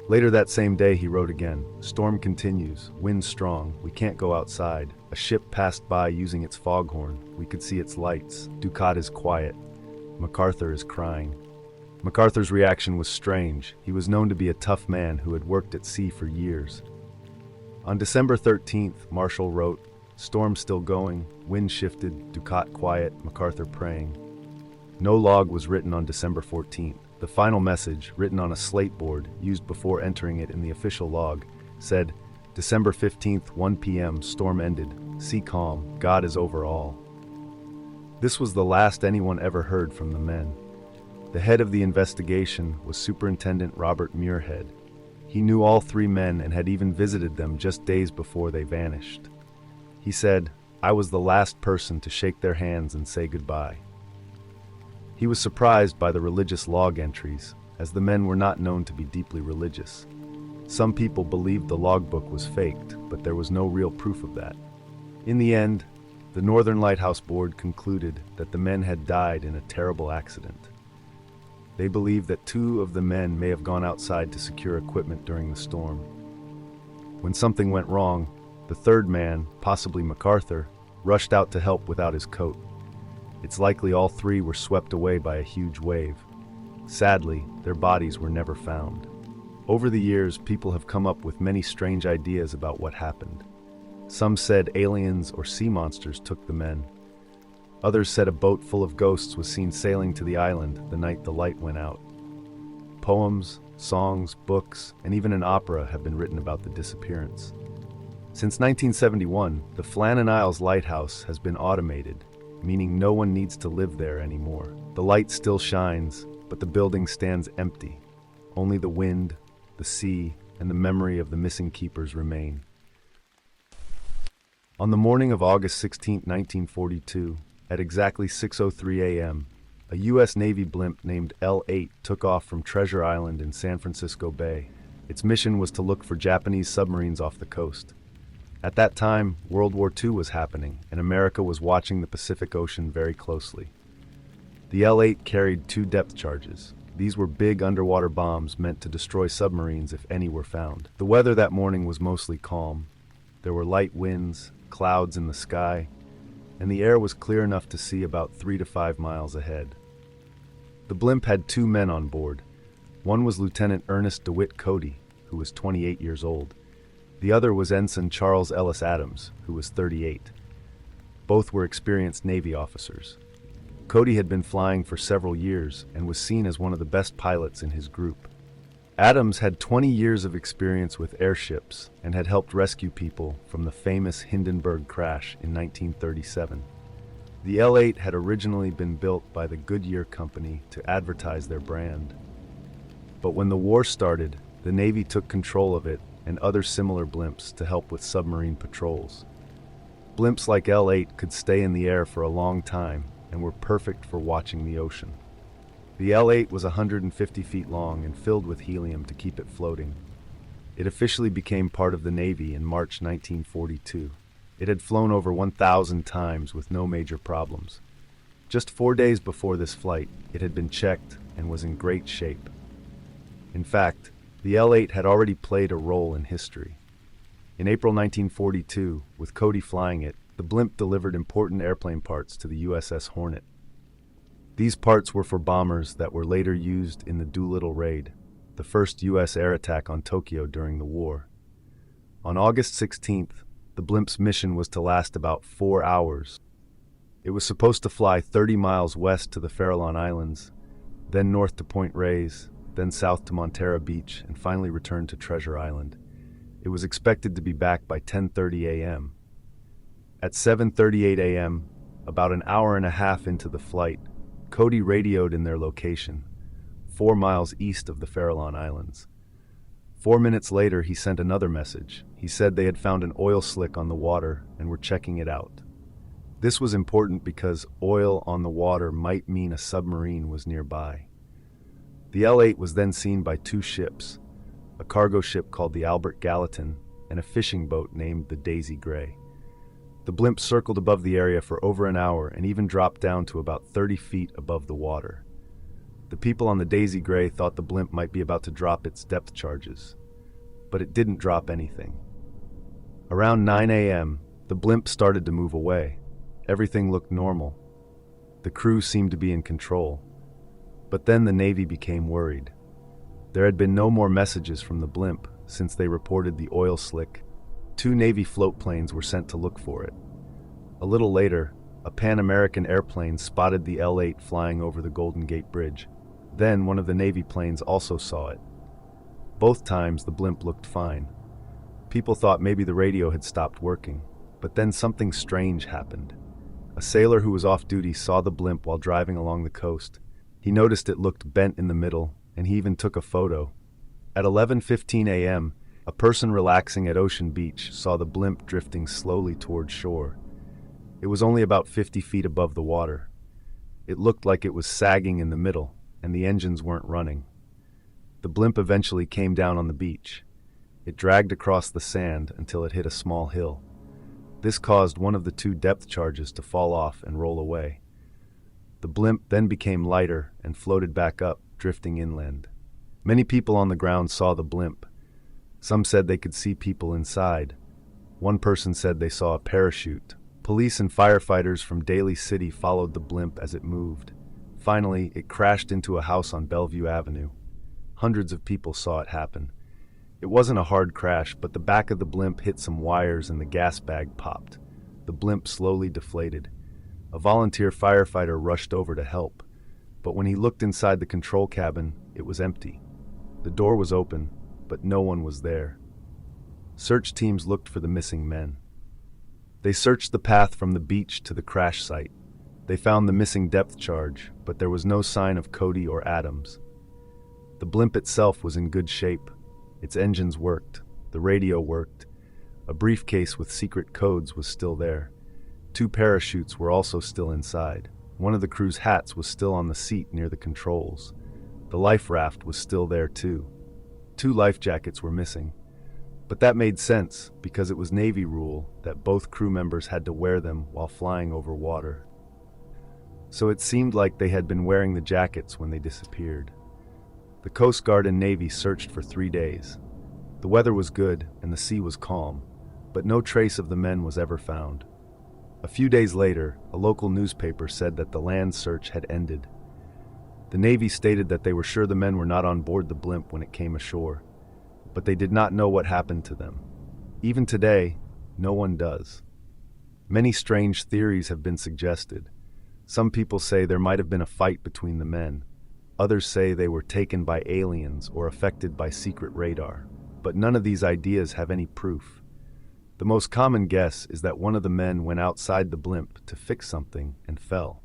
Later that same day he wrote again, "Storm continues, wind strong, we can't go outside, a ship passed by using its foghorn, we could see its lights, Ducat is quiet, MacArthur is crying." MacArthur's reaction was strange. He was known to be a tough man who had worked at sea for years. On December 13th, Marshall wrote, "Storm still going, wind shifted, Ducat quiet, MacArthur praying." No log was written on December 14th. The final message, written on a slate board used before entering it in the official log, said, "December 15th, 1 p.m., storm ended, sea calm, God is over all." This was the last anyone ever heard from the men. The head of the investigation was Superintendent Robert Muirhead. He knew all 3 men and had even visited them just days before they vanished. He said, "I was the last person to shake their hands and say goodbye." He was surprised by the religious log entries, as the men were not known to be deeply religious. Some people believed the logbook was faked, but there was no real proof of that. In the end, the Northern Lighthouse Board concluded that the men had died in a terrible accident. They believed that 2 of the men may have gone outside to secure equipment during the storm. When something went wrong, the third man, possibly MacArthur, rushed out to help without his coat. It's likely all 3 were swept away by a huge wave. Sadly, their bodies were never found. Over the years, people have come up with many strange ideas about what happened. Some said aliens or sea monsters took the men. Others said a boat full of ghosts was seen sailing to the island the night the light went out. Poems, songs, books, and even an opera have been written about the disappearance. Since 1971, the Flannan Isles Lighthouse has been automated, meaning no one needs to live there anymore. The light still shines, but the building stands empty. Only the wind, the sea, and the memory of the missing keepers remain. On the morning of August 16, 1942, at exactly 6:03 a.m., a U.S. Navy blimp named L-8 took off from Treasure Island in San Francisco Bay. Its mission was to look for Japanese submarines off the coast. At that time, World War II was happening, and America was watching the Pacific Ocean very closely. The L-8 carried 2 depth charges. These were big underwater bombs meant to destroy submarines if any were found. The weather that morning was mostly calm. There were light winds, clouds in the sky, and the air was clear enough to see about 3 to 5 miles ahead. The blimp had 2 men on board. One was Lieutenant Ernest DeWitt Cody, who was 28 years old. The other was Ensign Charles Ellis Adams, who was 38. Both were experienced Navy officers. Cody had been flying for several years and was seen as one of the best pilots in his group. Adams had 20 years of experience with airships and had helped rescue people from the famous Hindenburg crash in 1937. The L-8 had originally been built by the Goodyear Company to advertise their brand. But when the war started, the Navy took control of it and other similar blimps to help with submarine patrols. Blimps like L-8 could stay in the air for a long time and were perfect for watching the ocean. The L-8 was 150 feet long and filled with helium to keep it floating. It officially became part of the Navy in March 1942. It had flown over 1,000 times with no major problems. Just 4 days before this flight, it had been checked and was in great shape. In fact, the L-8 had already played a role in history. In April 1942, with Cody flying it, the blimp delivered important airplane parts to the USS Hornet. These parts were for bombers that were later used in the Doolittle Raid, the first U.S. air attack on Tokyo during the war. On August 16th, the blimp's mission was to last about 4 hours. It was supposed to fly 30 miles west to the Farallon Islands, then north to Point Reyes, then south to Montera Beach, and finally return to Treasure Island. It was expected to be back by 10:30 a.m. At 7:38 a.m., about an hour and a half into the flight, Cody radioed in their location, 4 miles east of the Farallon Islands. 4 minutes later, he sent another message. He said they had found an oil slick on the water and were checking it out. This was important because oil on the water might mean a submarine was nearby. The L-8 was then seen by 2 ships, a cargo ship called the Albert Gallatin and a fishing boat named the Daisy Gray. The blimp circled above the area for over an hour and even dropped down to about 30 feet above the water. The people on the Daisy Gray thought the blimp might be about to drop its depth charges, but it didn't drop anything. Around 9 a.m., the blimp started to move away. Everything looked normal. The crew seemed to be in control. But then the Navy became worried. There had been no more messages from the blimp since they reported the oil slick. 2 Navy float planes were sent to look for it. A little later, a Pan American airplane spotted the L-8 flying over the Golden Gate Bridge. Then one of the Navy planes also saw it. Both times the blimp looked fine. People thought maybe the radio had stopped working, but then something strange happened. A sailor who was off duty saw the blimp while driving along the coast. He noticed it looked bent in the middle, and he even took a photo. At 11:15 a.m., a person relaxing at Ocean Beach saw the blimp drifting slowly toward shore. It was only about 50 feet above the water. It looked like it was sagging in the middle, and the engines weren't running. The blimp eventually came down on the beach. It dragged across the sand until it hit a small hill. This caused one of the 2 depth charges to fall off and roll away. The blimp then became lighter and floated back up, drifting inland. Many people on the ground saw the blimp. Some said they could see people inside. One person said they saw a parachute. Police and firefighters from Daly City followed the blimp as it moved. Finally, it crashed into a house on Bellevue Avenue. Hundreds of people saw it happen. It wasn't a hard crash, but the back of the blimp hit some wires and the gas bag popped. The blimp slowly deflated. A volunteer firefighter rushed over to help, but when he looked inside the control cabin, it was empty. The door was open, but no one was there. Search teams looked for the missing men. They searched the path from the beach to the crash site. They found the missing depth charge, but there was no sign of Cody or Adams. The blimp itself was in good shape. Its engines worked. The radio worked. A briefcase with secret codes was still there. 2 parachutes were also still inside. One of the crew's hats was still on the seat near the controls. The life raft was still there too. 2 life jackets were missing. But that made sense because it was Navy rule that both crew members had to wear them while flying over water. So it seemed like they had been wearing the jackets when they disappeared. The Coast Guard and Navy searched for 3 days. The weather was good and the sea was calm, but no trace of the men was ever found. A few days later, a local newspaper said that the land search had ended. The Navy stated that they were sure the men were not on board the blimp when it came ashore, but they did not know what happened to them. Even today, no one does. Many strange theories have been suggested. Some people say there might have been a fight between the men. Others say they were taken by aliens or affected by secret radar, but none of these ideas have any proof. The most common guess is that one of the men went outside the blimp to fix something and fell.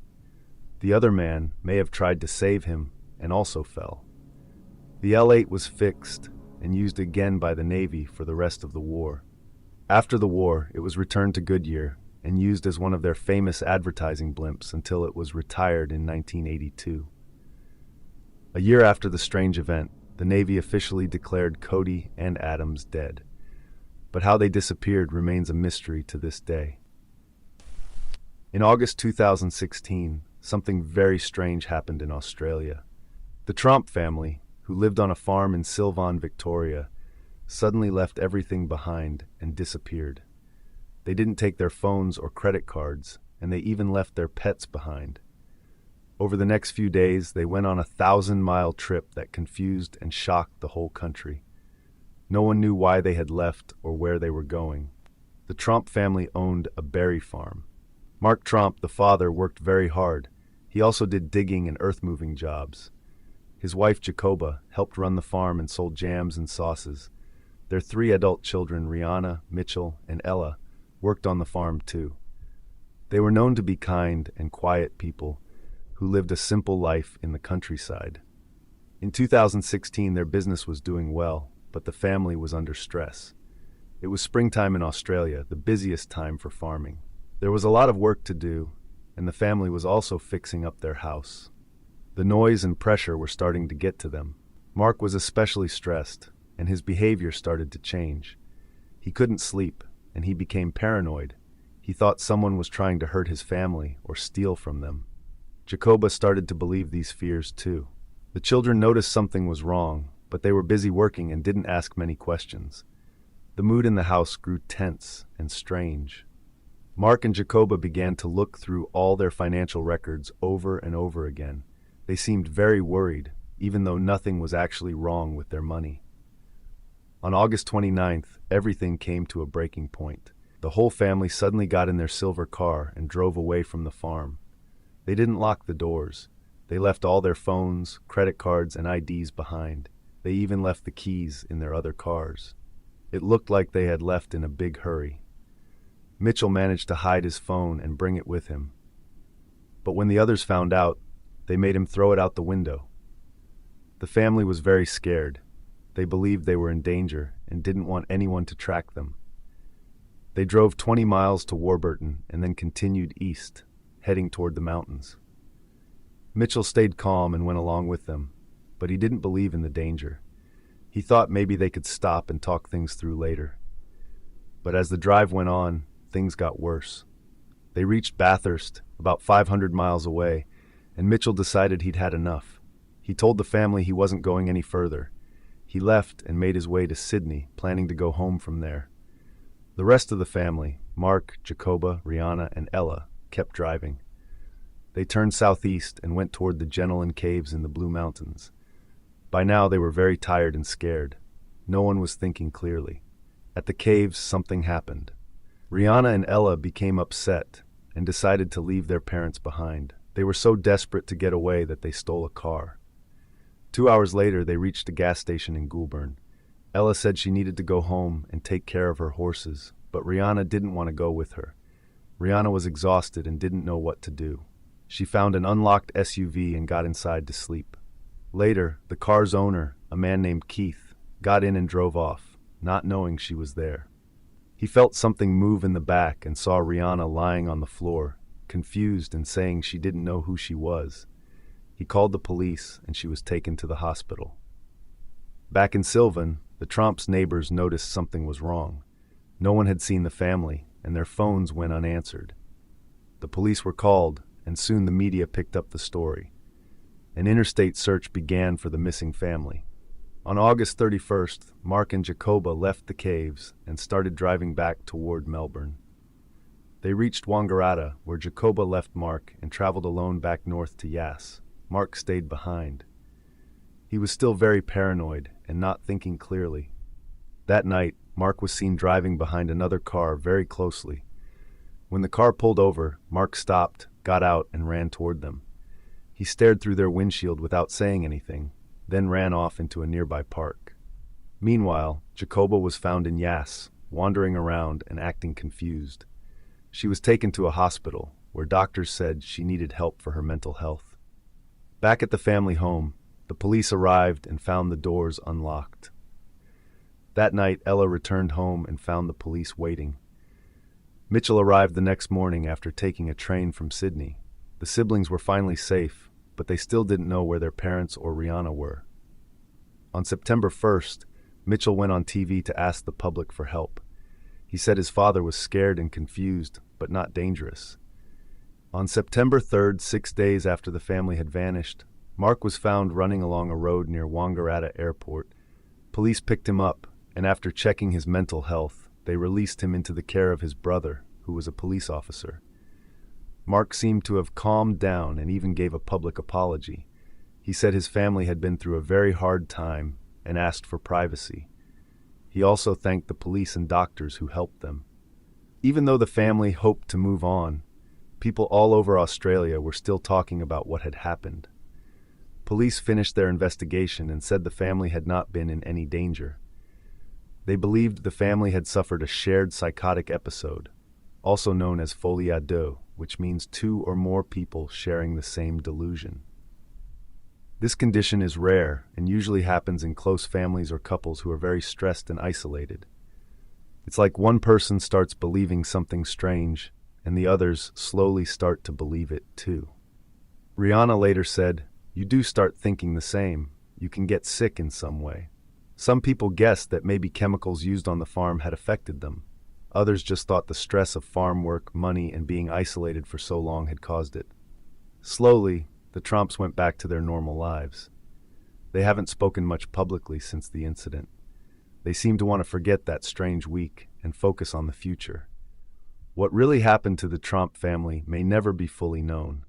The other man may have tried to save him and also fell. The L-8 was fixed and used again by the Navy for the rest of the war. After the war, it was returned to Goodyear and used as one of their famous advertising blimps until it was retired in 1982. A year after the strange event, the Navy officially declared Cody and Adams dead. But how they disappeared remains a mystery to this day. In August 2016, something very strange happened in Australia. The Tromp family, who lived on a farm in Sylvan, Victoria, suddenly left everything behind and disappeared. They didn't take their phones or credit cards, and they even left their pets behind. Over the next few days, they went on a 1,000-mile trip that confused and shocked the whole country. No one knew why they had left or where they were going. The Tromp family owned a berry farm. Mark Tromp, the father, worked very hard. He also did digging and earth-moving jobs. His wife, Jacoba, helped run the farm and sold jams and sauces. Their 3 adult children, Rihanna, Mitchell, and Ella, worked on the farm too. They were known to be kind and quiet people who lived a simple life in the countryside. In 2016, their business was doing well, but the family was under stress. It was springtime in Australia, the busiest time for farming. There was a lot of work to do, and the family was also fixing up their house. The noise and pressure were starting to get to them. Mark was especially stressed, and his behavior started to change. He couldn't sleep, and he became paranoid. He thought someone was trying to hurt his family or steal from them. Jacoba started to believe these fears too. The children noticed something was wrong, but they were busy working and didn't ask many questions. The mood in the house grew tense and strange. Mark and Jacoba began to look through all their financial records over and over again. They seemed very worried, even though nothing was actually wrong with their money. On August 29th, everything came to a breaking point. The whole family suddenly got in their silver car and drove away from the farm. They didn't lock the doors. They left all their phones, credit cards, and IDs behind. They even left the keys in their other cars. It looked like they had left in a big hurry. Mitchell managed to hide his phone and bring it with him. But when the others found out, they made him throw it out the window. The family was very scared. They believed they were in danger and didn't want anyone to track them. They drove 20 miles to Warburton and then continued east, heading toward the mountains. Mitchell stayed calm and went along with them, but he didn't believe in the danger. He thought maybe they could stop and talk things through later. But as the drive went on, things got worse. They reached Bathurst, about 500 miles away, and Mitchell decided he'd had enough. He told the family he wasn't going any further. He left and made his way to Sydney, planning to go home from there. The rest of the family, Mark, Jacoba, Rihanna, and Ella, kept driving. They turned southeast and went toward the Jenolan Caves in the Blue Mountains. By now they were very tired and scared. No one was thinking clearly. At the caves, something happened. Rihanna and Ella became upset and decided to leave their parents behind. They were so desperate to get away that they stole a car. 2 hours later, they reached a gas station in Goulburn. Ella said she needed to go home and take care of her horses, but Rihanna didn't want to go with her. Rihanna was exhausted and didn't know what to do. She found an unlocked SUV and got inside to sleep. Later, the car's owner, a man named Keith, got in and drove off, not knowing she was there. He felt something move in the back and saw Rihanna lying on the floor, confused and saying she didn't know who she was. He called the police and she was taken to the hospital. Back in Sylvan, the Tromps' neighbors noticed something was wrong. No one had seen the family, and their phones went unanswered. The police were called, and soon the media picked up the story. An interstate search began for the missing family. On August 31st, Mark and Jacoba left the caves and started driving back toward Melbourne. They reached Wangaratta, where Jacoba left Mark and traveled alone back north to Yass. Mark stayed behind. He was still very paranoid and not thinking clearly. That night, Mark was seen driving behind another car very closely. When the car pulled over, Mark stopped, got out, and ran toward them. He stared through their windshield without saying anything, then ran off into a nearby park. Meanwhile, Jacoba was found in Yass, wandering around and acting confused. She was taken to a hospital, where doctors said she needed help for her mental health. Back at the family home, the police arrived and found the doors unlocked. That night, Ella returned home and found the police waiting. Mitchell arrived the next morning after taking a train from Sydney. The siblings were finally safe, but they still didn't know where their parents or Rihanna were. On September 1st, Mitchell went on TV to ask the public for help. He said his father was scared and confused, but not dangerous. On September 3rd, 6 days after the family had vanished, Mark was found running along a road near Wangaratta Airport. Police picked him up, and after checking his mental health, they released him into the care of his brother, who was a police officer. Mark seemed to have calmed down and even gave a public apology. He said his family had been through a very hard time and asked for privacy. He also thanked the police and doctors who helped them. Even though the family hoped to move on, people all over Australia were still talking about what had happened. Police finished their investigation and said the family had not been in any danger. They believed the family had suffered a shared psychotic episode, also known as folie à deux, which means two or more people sharing the same delusion. This condition is rare and usually happens in close families or couples who are very stressed and isolated. It's like one person starts believing something strange, and the others slowly start to believe it too. Rihanna later said, "You do start thinking the same. You can get sick in some way." Some people guessed that maybe chemicals used on the farm had affected them. Others just thought the stress of farm work, money, and being isolated for so long had caused it. Slowly, the Tromps went back to their normal lives. They haven't spoken much publicly since the incident. They seem to want to forget that strange week and focus on the future. What really happened to the Tromp family may never be fully known.